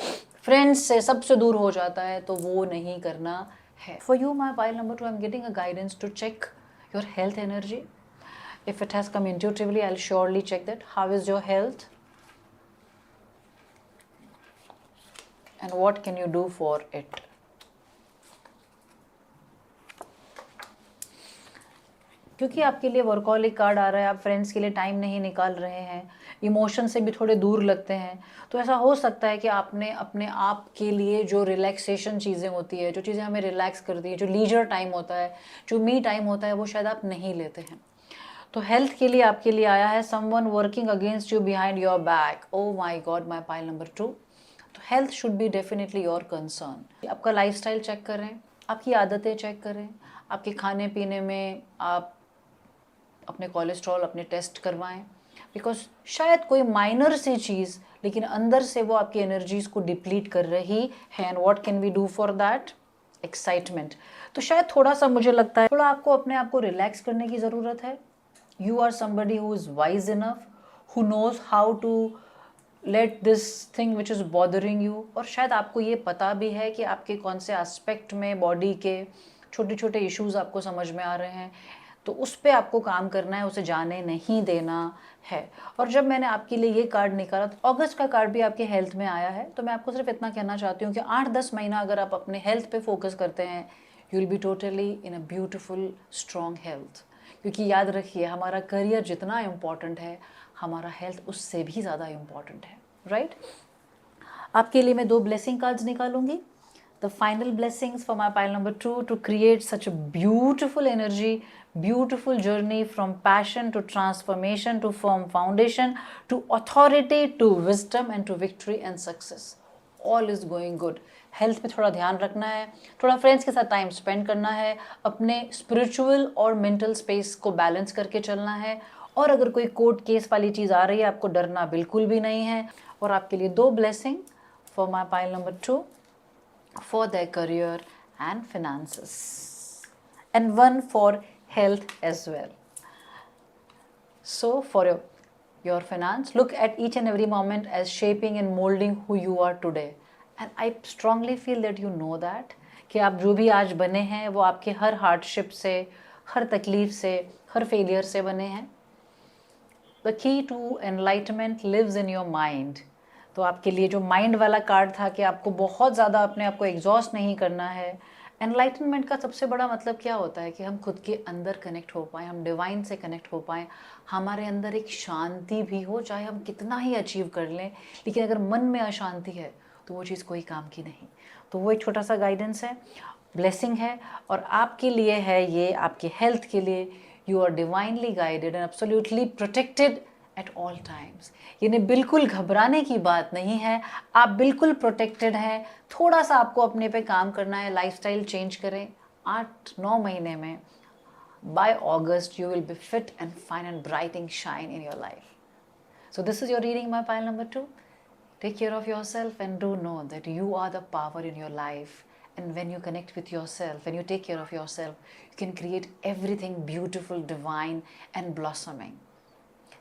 फ्रेंड्स से, सबसे दूर हो जाता है, तो वो नहीं करना है. For you, my pile number 2, I'm getting a guidance to check your health energy. If it has come intuitively, I'll surely check that. How is your health? And what can you do for it? क्योंकि आपके लिए वर्कहॉलिक कार्ड आ रहा है, आप फ्रेंड्स के लिए टाइम नहीं निकाल रहे हैं, इमोशन से भी थोड़े दूर लगते हैं, तो ऐसा हो सकता है कि आपने अपने आप के लिए जो रिलैक्सेशन चीज़ें होती है, जो चीज़ें हमें रिलैक्स करती है, जो लीजर टाइम होता है, जो मी टाइम होता है, वो शायद आप नहीं लेते हैं. तो हेल्थ के लिए आपके लिए आया है someone working against you behind your back. Oh my God, my pile number 2. तो health should be definitely your concern. आपका लाइफस्टाइल चेक करें, आपकी आदतें चेक करें, आपके खाने पीने में आप अपने कोलेस्ट्रॉल अपने टेस्ट करवाएं. बिकॉज शायद कोई माइनर सी चीज़ लेकिन अंदर से वो आपकी एनर्जीज को डिप्लीट कर रही है। And what can we do for that? Excitement. तो शायद थोड़ा सा मुझे लगता है थोड़ा आपको अपने आप को रिलैक्स करने की ज़रूरत है। You are somebody who is wise enough, who knows how to let this thing which is bothering you. और शायद आपको ये पता भी है कि आपके कौन से एस्पेक्ट में बॉडी के छोटे छोटे इश्यूज आपको समझ में आ रहे हैं, तो उस पर आपको काम करना है, उसे जाने नहीं देना है। और जब मैंने आपके लिए ये कार्ड निकाला तो अगस्त का कार्ड भी आपके हेल्थ में आया है, तो मैं आपको सिर्फ इतना कहना चाहती हूँ कि 8-10 महीना अगर आप अपने हेल्थ पे फोकस करते हैं, you will be totally in a beautiful strong health. क्योंकि याद रखिए, हमारा करियर जितना इम्पॉर्टेंट है, हमारा हेल्थ उससे भी ज़्यादा इम्पॉर्टेंट है, राइट? आपके लिए मैं 2 ब्लेसिंग कार्ड्स निकालूंगी। The final blessings for my pile number 2 to create such a beautiful energy, beautiful journey from passion to transformation to firm foundation to authority to wisdom and to victory and success. All is going good. Health पे थोड़ा ध्यान रखना है, थोड़ा फ्रेंड्स के साथ टाइम स्पेंड करना है, अपने स्पिरिचुअल और मेंटल स्पेस को बैलेंस करके चलना है। और अगर कोई कोर्ट केस वाली चीज़ आ रही है, आपको डरना बिल्कुल भी नहीं है। और आपके लिए 2 blessing for my pile number 2 for their career and finances, and one for health as well. So for your finance, look at each and every moment as shaping and molding who you are today. And I strongly feel that you know that कि आप जो भी आज बने हैं वो आपके हर हार्डशिप से, हर तकलीफ से, हर फेलियर से बने हैं। The key to enlightenment lives in your mind. तो आपके लिए जो माइंड वाला कार्ड था कि आपको बहुत ज़्यादा अपने आप को एग्जॉस्ट नहीं करना है। एनलाइटनमेंट का सबसे बड़ा मतलब क्या होता है कि हम खुद के अंदर कनेक्ट हो पाएँ, हम डिवाइन से कनेक्ट हो पाएँ, हमारे अंदर एक शांति भी हो, चाहे हम कितना ही अचीव कर लें, लेकिन अगर मन में अशांति है तो वो चीज़ कोई काम की नहीं। तो वो एक छोटा सा गाइडेंस है, ब्लेसिंग है, और आपके लिए है ये, आपके हेल्थ के लिए। You are divinely guided and absolutely protected at all times. यानी बिल्कुल घबराने की बात नहीं है, आप बिल्कुल प्रोटेक्टेड हैं। थोड़ा सा आपको अपने पे काम करना है, लाइफस्टाइल चेंज करें। 8-9 महीने में, by August, you will be fit and fine and brighting shine in your life. So this is your reading my pile number 2. Take care of yourself and do know that you are the power in your life. And when you connect with yourself, when you take care of yourself, you can create everything beautiful, divine, and blossoming.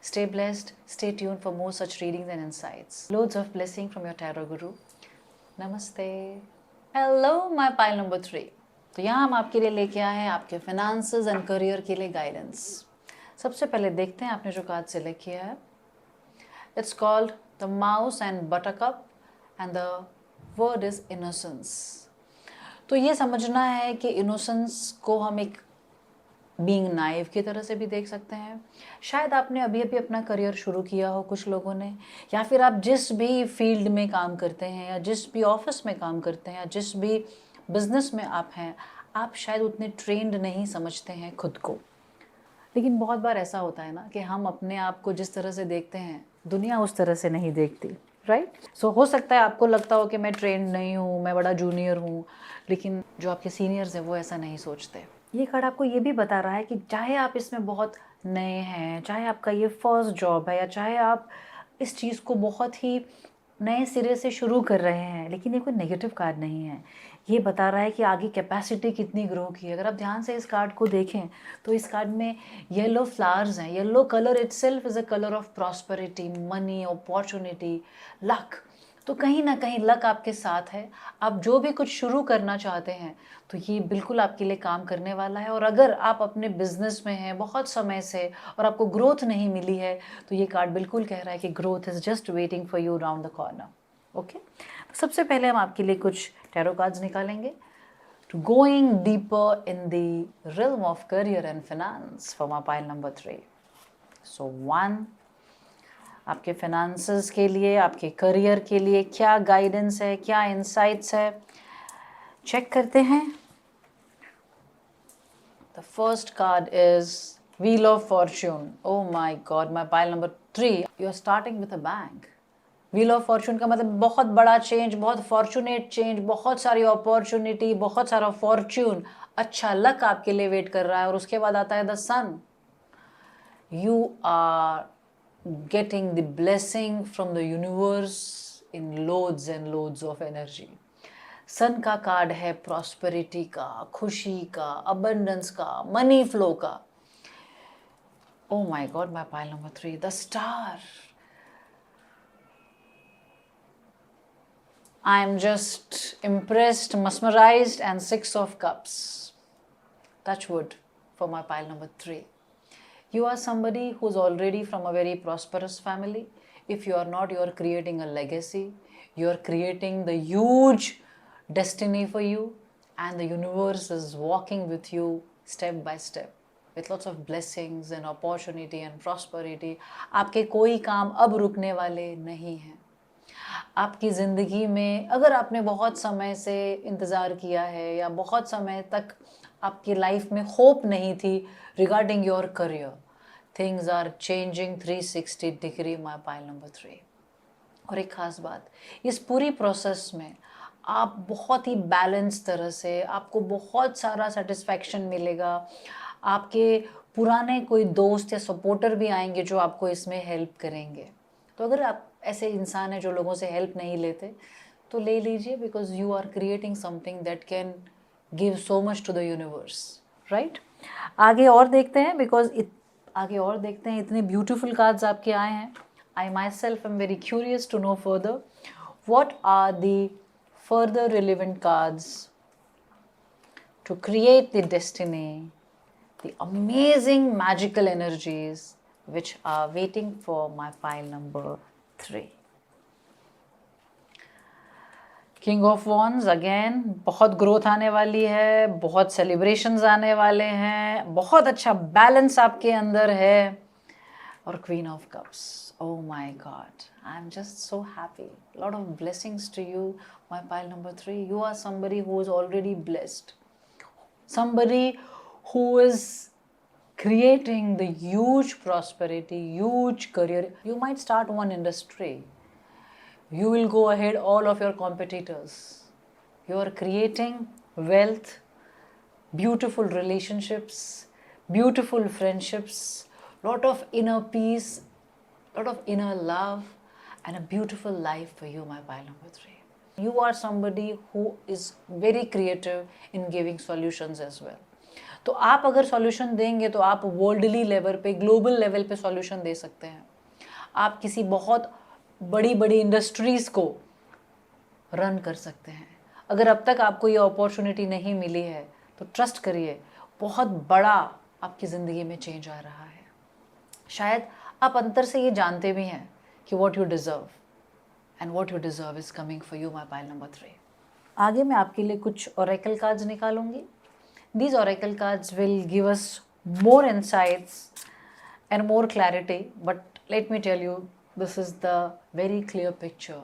Stay blessed. Stay tuned for more such readings and insights. Loads of blessing from your Tarot Guru. Namaste. Hello, my pile number 3. तो यहाँ हम आपके लिए लेके आए हैं आपके finances and career के लिए guidance. सबसे पहले देखते हैं आपने जो कार्ड सेलेक्ट किया है. It's called The Mouse and Buttercup and the word is innocence. तो ये समझना है कि innocence को हम एक बीइंग नाइव की तरह से भी देख सकते हैं। शायद आपने अभी अभी अपना करियर शुरू किया हो कुछ लोगों ने, या फिर आप जिस भी फील्ड में काम करते हैं, या जिस भी ऑफिस में काम करते हैं, या जिस भी बिजनेस में आप हैं, आप शायद उतने ट्रेंड नहीं समझते हैं खुद को। लेकिन बहुत बार ऐसा होता है ना कि हम अपने आप को जिस तरह से देखते हैं, दुनिया उस तरह से नहीं देखती, राइट? सो हो सकता है आपको लगता हो कि मैं ट्रेंड नहीं हूँ, मैं बड़ा जूनियर हूँ, लेकिन जो आपके सीनियर्स हैं वो ऐसा नहीं सोचते। ये कार्ड आपको ये भी बता रहा है कि चाहे आप इसमें बहुत नए हैं, चाहे आपका ये फर्स्ट जॉब है, या चाहे आप इस चीज़ को बहुत ही नए सिरे से शुरू कर रहे हैं, लेकिन ये कोई नेगेटिव कार्ड नहीं है। ये बता रहा है कि आगे कैपेसिटी कितनी ग्रो की है। अगर आप ध्यान से इस कार्ड को देखें तो इस कार्ड में येलो फ्लावर्स हैं। Yellow colour itself is a colour of prosperity, money, opportunity, luck. तो कहीं ना कहीं लक आपके साथ है। आप जो भी कुछ शुरू करना चाहते हैं तो ये बिल्कुल आपके लिए काम करने वाला है। और अगर आप अपने बिजनेस में हैं बहुत समय से और आपको ग्रोथ नहीं मिली है, तो ये कार्ड बिल्कुल कह रहा है कि growth is just waiting for you round the corner. Okay, तो सबसे पहले हम आपके लिए कुछ टैरो कार्ड्स निकालेंगे to going deeper in the realm of career and finance for my pile number 3. So 1, आपके finances के लिए, आपके करियर के लिए क्या गाइडेंस है, क्या इंसाइट्स है, चेक करते हैं। The first card is Wheel of Fortune. Oh my God, my pile number 3. You are starting with a bang. Wheel of Fortune का मतलब बहुत बड़ा चेंज, बहुत फॉर्चुनेट चेंज, बहुत सारी अपॉर्चुनिटी, बहुत सारा फॉर्च्यून, अच्छा लक आपके लिए वेट कर रहा है। और उसके बाद आता है the sun. You are getting the blessing from the universe in loads and loads of energy. सन का कार्ड है प्रॉस्पेरिटी का, खुशी का, अबंडेंस का, मनी फ्लो का. Oh my God, my pile number 3, the star. I'm just impressed, mesmerized, and 6 of cups. Touch wood for my pile number 3. You are somebody who's already from a very prosperous family. If you are not, you are creating a legacy. You are creating the huge destiny for you, and the universe is walking with you step by step with lots of blessings and opportunity and prosperity. आपके कोई काम अब रुकने वाले नहीं हैं. आपकी ज़िंदगी में अगर आपने बहुत समय से इंतज़ार किया है या बहुत समय तक आपकी लाइफ में होप नहीं थी regarding your career, things are changing 360 degree, my pile number 3. और एक ख़ास बात, इस पूरी प्रोसेस में आप बहुत ही बैलेंस तरह से, आपको बहुत सारा सेटिस्फैक्शन मिलेगा. आपके पुराने कोई दोस्त या सपोर्टर भी आएंगे जो आपको इसमें हेल्प करेंगे. तो अगर आप ऐसे इंसान हैं जो लोगों से हेल्प नहीं लेते तो ले लीजिए, because you are creating something that can give so much to the universe, right. आगे और देखते हैं, आगे और देखते हैं. इतने ब्यूटीफुल कार्ड्स आपके आए हैं. I myself am very curious to know further what are the further relevant cards to create the destiny, the amazing magical energies which are waiting for my pile number 3. King of Wands again, बहुत ग्रोथ आने वाली है, बहुत सेलिब्रेशंस आने वाले हैं, बहुत अच्छा बैलेंस आपके अंदर है. और Queen of Cups, oh my God, I'm just so happy. A lot of blessings to you, my pile number 3. You are somebody who is already blessed, somebody who is creating the huge prosperity, huge career. You might start one industry. You will go ahead all of your competitors. You are creating wealth, beautiful relationships, beautiful friendships, lot of inner peace, lot of inner love, and a beautiful life for you, my pile number 3. You are somebody who is very creative in giving solutions as well. तो आप अगर सॉल्यूशन देंगे तो आप वर्ल्डली लेवल पे, ग्लोबल लेवल पे सॉल्यूशन दे सकते हैं. आप किसी बहुत बड़ी बड़ी इंडस्ट्रीज़ को रन कर सकते हैं. अगर अब तक आपको ये अपॉर्चुनिटी नहीं मिली है तो ट्रस्ट करिए, बहुत बड़ा आपकी ज़िंदगी में चेंज आ रहा है. शायद आप अंतर से ये जानते भी हैं कि what you deserve, and what you deserve is coming for you, my pile number 3. आगे मैं आपके लिए कुछ ओरेकल कार्ड्स निकालूंगी. These oracle cards will give us more insights and more clarity, but let me tell you, this is the very clear picture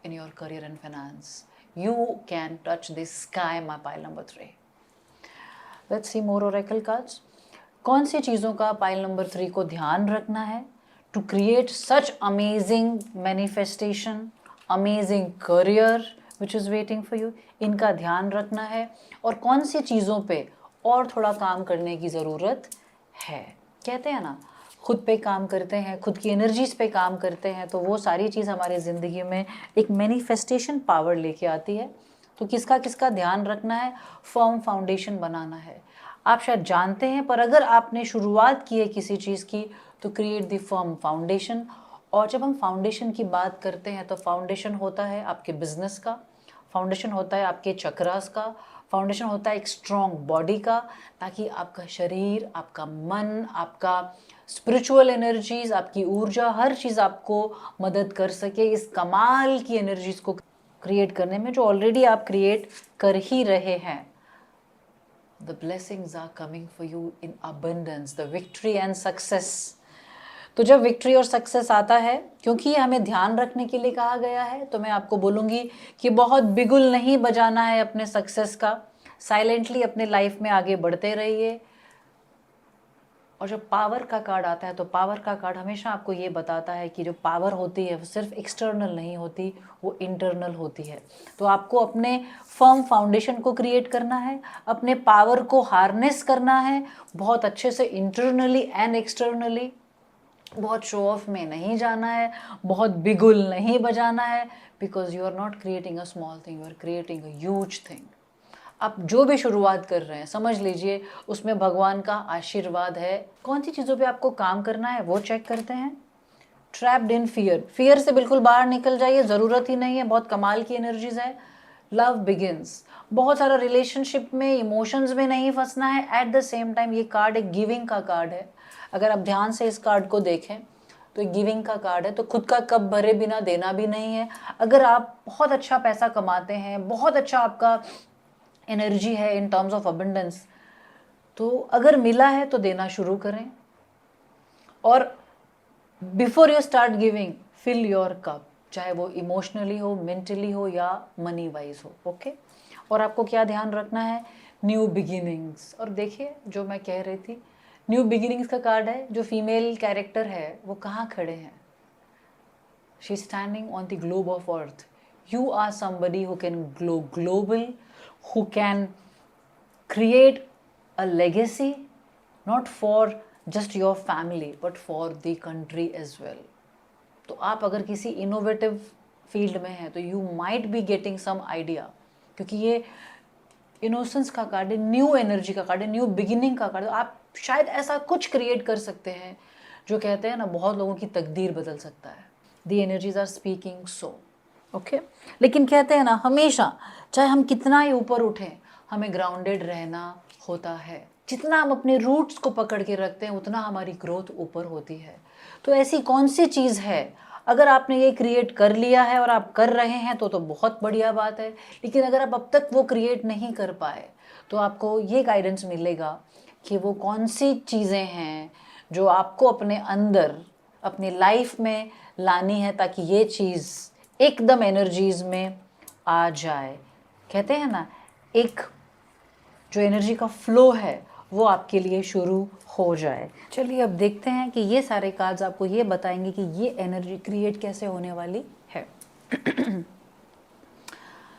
in your career and finance. You can touch the sky, my pile number 3. Let's see more oracle cards. कौन सी चीज़ों का पाइल नंबर 3 को ध्यान रखना है to create such amazing manifestation, amazing career which is waiting for you. इनका ध्यान रखना है. और कौन सी चीज़ों पे और थोड़ा काम करने की ज़रूरत है. कहते हैं ना, खुद पे काम करते हैं, खुद की एनर्जीज़ पे काम करते हैं तो वो सारी चीज़ हमारी ज़िंदगी में एक मैनिफेस्टेशन पावर लेके आती है. तो किसका किसका ध्यान रखना है? फर्म फाउंडेशन बनाना है. आप शायद जानते हैं, पर अगर आपने शुरुआत की है किसी चीज़ की तो क्रिएट द फर्म फाउंडेशन. और जब हम फाउंडेशन की बात करते हैं तो फाउंडेशन होता है आपके बिजनेस का, फाउंडेशन होता है आपके चक्रास का, फाउंडेशन होता है एक स्ट्रॉन्ग बॉडी का, ताकि आपका शरीर, आपका मन, आपका स्पिरिचुअल एनर्जीज, आपकी ऊर्जा, हर चीज़ आपको मदद कर सके इस कमाल की एनर्जीज को क्रिएट करने में जो ऑलरेडी आप क्रिएट कर ही रहे हैं. The blessings are coming for you in abundance, the victory and success. तो जब विक्ट्री और सक्सेस आता है, क्योंकि ये हमें ध्यान रखने के लिए कहा गया है, तो मैं आपको बोलूँगी कि बहुत बिगुल नहीं बजाना है अपने सक्सेस का. साइलेंटली अपने लाइफ में आगे बढ़ते रहिए. और जब पावर का कार्ड आता है तो पावर का कार्ड हमेशा आपको ये बताता है कि जो पावर होती है वो सिर्फ एक्सटर्नल नहीं होती, वो इंटरनल होती है. तो आपको अपने फर्म फाउंडेशन को क्रिएट करना है, अपने पावर को हार्नेस करना है बहुत अच्छे से, इंटरनली एंड एक्सटर्नली. बहुत शो ऑफ में नहीं जाना है, बहुत बिगुल नहीं बजाना है, because you are not creating a small thing, you are creating a huge thing. आप जो भी शुरुआत कर रहे हैं समझ लीजिए उसमें भगवान का आशीर्वाद है। कौन सी चीज़ों पे आपको काम करना है वो चेक करते हैं। ट्रैप्ड इन फियर, फियर से बिल्कुल बाहर निकल जाइए, ज़रूरत ही नहीं है, बहुत कमाल की एनर्जीज है। लव बिगिंस, बहुत सारा रिलेशनशिप में इमोशंस में नहीं फंसना है। एट द सेम टाइम ये कार्ड एक गिविंग का कार्ड है। अगर आप ध्यान से इस कार्ड को देखें तो एक गिविंग का कार्ड है, तो खुद का कप भरे बिना देना भी नहीं है। अगर आप बहुत अच्छा पैसा कमाते हैं, बहुत अच्छा आपका एनर्जी है इन टर्म्स ऑफ अबंडेंस, तो अगर मिला है तो देना शुरू करें। और before you start giving fill your cup, चाहे वो इमोशनली हो, मेंटली हो या मनी वाइज हो। ओके, और आपको क्या ध्यान रखना है, न्यू बिगिनिंग्स। और देखिए जो मैं कह रही थी, न्यू बिगिनिंग्स का कार्ड है। जो फीमेल कैरेक्टर है वो कहाँ खड़े हैं, she is standing on the globe of earth. You are somebody who can glow global, who can create a legacy not for just your family but for the country as well। तो आप अगर किसी इनोवेटिव फील्ड में हैं तो you might be getting some idea, क्योंकि ये इनोसेंस का कार्ड है, न्यू एनर्जी का कार्ड है, न्यू बिगिनिंग का कार्ड है। आप शायद ऐसा कुछ क्रिएट कर सकते हैं जो कहते हैं ना बहुत लोगों की तकदीर बदल सकता है। The energies are speaking so okay. लेकिन कहते हैं ना हमेशा चाहे हम कितना ही ऊपर उठें हमें ग्राउंडेड रहना होता है। जितना हम अपने रूट्स को पकड़ के रखते हैं उतना हमारी ग्रोथ ऊपर होती है। तो ऐसी कौन सी चीज़ है, अगर आपने ये क्रिएट कर लिया है और आप कर रहे हैं तो बहुत बढ़िया बात है। लेकिन अगर आप अब तक वो क्रिएट नहीं कर पाए तो आपको ये गाइडेंस मिलेगा कि वो कौन सी चीज़ें हैं जो आपको अपने अंदर अपनी लाइफ में लानी है ताकि ये चीज़ एकदम एनर्जीज में आ जाए। कहते हैं ना एक जो एनर्जी का फ्लो है वो आपके लिए शुरू हो जाए। चलिए अब देखते हैं कि ये सारे कार्ड्स आपको ये बताएंगे कि ये एनर्जी क्रिएट कैसे होने वाली है।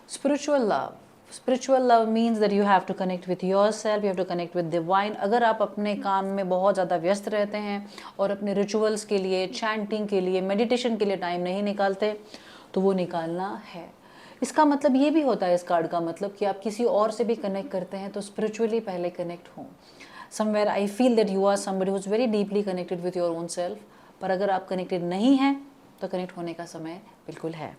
Spiritual love, spiritual love means that you have to connect with your self, you have to connect with divine. अगर आप अपने काम में बहुत ज़्यादा व्यस्त रहते हैं और अपने रिचुअल्स के लिए, चैंटिंग के लिए, मेडिटेशन के लिए टाइम नहीं निकालते तो वो निकालना है। इसका मतलब ये भी होता है इस कार्ड का मतलब कि आप किसी और से भी कनेक्ट करते हैं तो स्पिरिचुअली पहले कनेक्ट हों। Somewhere I feel that you are somebody who is very deeply connected with your own self. पर अगर आप कनेक्टेड नहीं हैं तो कनेक्ट होने का समय बिल्कुल है।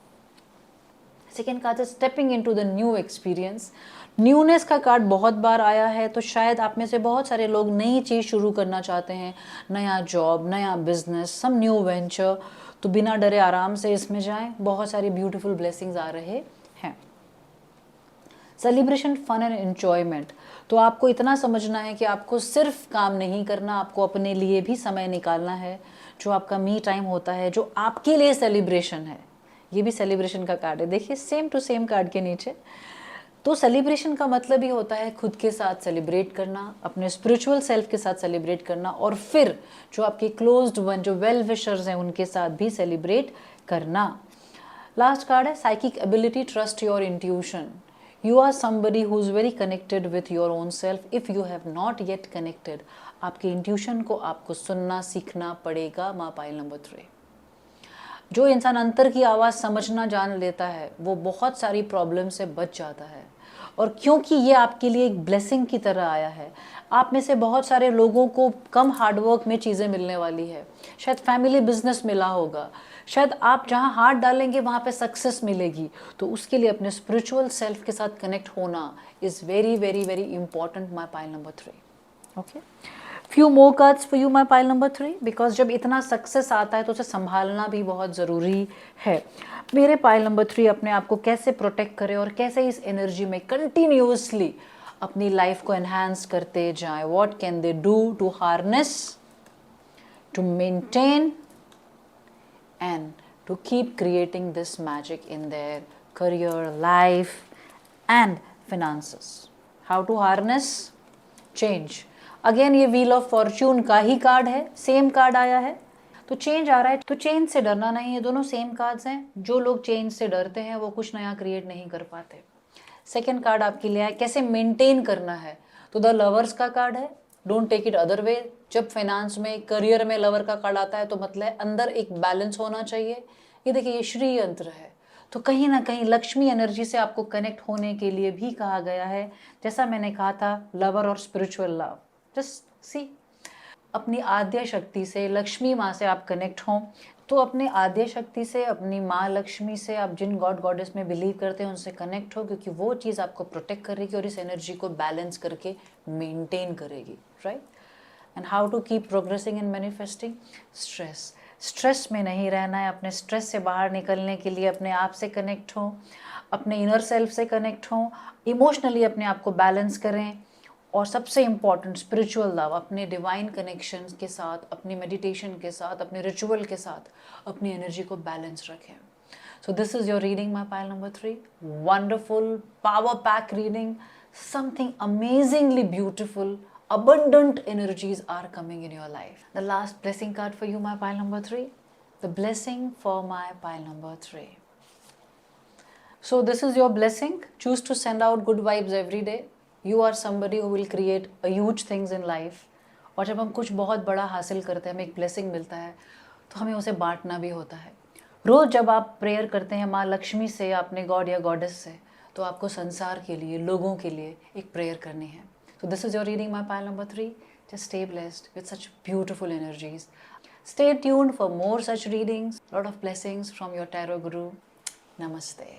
सेकेंड कार्ड है stepping into the new experience. Newness का कार्ड बहुत बार आया है, तो शायद आप में से बहुत सारे लोग नई चीज़ शुरू करना चाहते हैं, नया जॉब, नया बिजनेस, सम न्यू वेंचर। तो बिना डरे आराम से इसमें जाएं, बहुत सारी ब्यूटीफुल ब्लेसिंग्स आ रहे हैं। सेलिब्रेशन, फन एंड एंजॉयमेंट, तो आपको इतना समझना है कि आपको सिर्फ काम नहीं करना, आपको अपने लिए भी समय निकालना है। जो आपका मी टाइम होता है, जो आपके लिए सेलिब्रेशन है, ये भी सेलिब्रेशन का कार्ड है। देखिए सेम टू सेम कार्ड के नीचे। तो सेलिब्रेशन का मतलब ही होता है खुद के साथ सेलिब्रेट करना, अपने स्पिरिचुअल सेल्फ के साथ सेलिब्रेट करना, और फिर जो आपके क्लोज्ड वन, जो वेल विशर्स हैं, उनके साथ भी सेलिब्रेट करना। लास्ट कार्ड है psychic ability, trust your intuition. You are somebody who is very connected with your own self. If you have not yet connected, आपके इंट्यूशन को आपको सुनना सीखना पड़ेगा। माँ पाइल नंबर 3। जो इंसान अंतर की आवाज़ समझना जान लेता है वो बहुत सारी प्रॉब्लम से बच जाता है। और क्योंकि ये आपके लिए एक ब्लेसिंग की तरह आया है, आप में से बहुत सारे लोगों को कम हार्डवर्क में चीज़ें मिलने वाली है। शायद फैमिली बिजनेस मिला होगा, शायद आप जहाँ हाथ डालेंगे वहाँ पे सक्सेस मिलेगी। तो उसके लिए अपने स्पिरिचुअल सेल्फ के साथ कनेक्ट होना is very very very important. My pile number 3। Okay, few more cards for you my pile number 3, because जब इतना सक्सेस आता है तो उसे संभालना भी बहुत ज़रूरी है। मेरे पाइल नंबर 3 अपने आप को कैसे प्रोटेक्ट करें और कैसे इस एनर्जी में कंटिन्यूसली अपनी लाइफ को एनहांस करते जाएं। What can they do to harness, to maintain and to keep creating this magic in their career, life and finances. How to harness change. Again ये व्हील ऑफ फॉर्च्यून का ही कार्ड है, सेम कार्ड आया है। तो चेंज आ रहा है, तो चेंज से डरना नहीं है, दोनों सेम कार्ड्स हैं। जो लोग चेंज से डरते हैं वो कुछ नया क्रिएट नहीं कर पाते। सेकेंड कार्ड आपके लिए है कैसे मेंटेन करना है। तो द लवर्स का कार्ड है, don't take it other way, जब फाइनेंस में, करियर में लवर का कार्ड आता है तो मतलब है अंदर एक बैलेंस होना चाहिए। ये देखिए, ये श्री यंत्र है, तो कहीं ना कहीं लक्ष्मी एनर्जी से आपको कनेक्ट होने के लिए भी कहा गया है। जैसा मैंने कहा था, लवर और स्पिरिचुअल लव, जस्ट सी, अपनी आद्य शक्ति से, लक्ष्मी माँ से आप कनेक्ट हों। तो अपने आद्य शक्ति से, अपनी माँ लक्ष्मी से, आप जिन गॉड गॉडेस में बिलीव करते हैं उनसे कनेक्ट हो, क्योंकि वो चीज़ आपको प्रोटेक्ट करेगी और इस एनर्जी को बैलेंस करके मेंटेन करेगी, right. And how to keep progressing and manifesting? Stress में नहीं रहना है। अपने स्ट्रेस से बाहर निकलने के लिए अपने आप से कनेक्ट हो, अपने इनर सेल्फ से कनेक्ट हो, इमोशनली अपने आप को बैलेंस करें, और सबसे इम्पॉर्टेंट स्पिरिचुअल लव, अपने डिवाइन कनेक्शन के साथ, अपनी मेडिटेशन के साथ, अपने रिचुअल के साथ अपनी एनर्जी को बैलेंस रखें। So this is your reading, my pile number 3. Wonderful, power pack reading. Something amazingly beautiful, abundant energies are coming in your life. The last blessing card for you, my pile number 3. The blessing for my pile number 3. So this is your blessing. Choose to send out good vibes every day. You are somebody who will create a huge things in life. और जब हम कुछ बहुत बड़ा हासिल करते हैं, हमें एक ब्लेसिंग मिलता है, तो हमें उसे बांटना भी होता है। रोज़ जब आप प्रेयर करते हैं माँ लक्ष्मी से, अपने गॉड या गॉडेस से, तो आपको संसार के लिए, लोगों के लिए एक प्रेयर करनी है। So this is your reading, my pile number 3. Just stay blessed with such beautiful energies. Stay tuned for more such readings. A lot of blessings from your tarot guru. Namaste.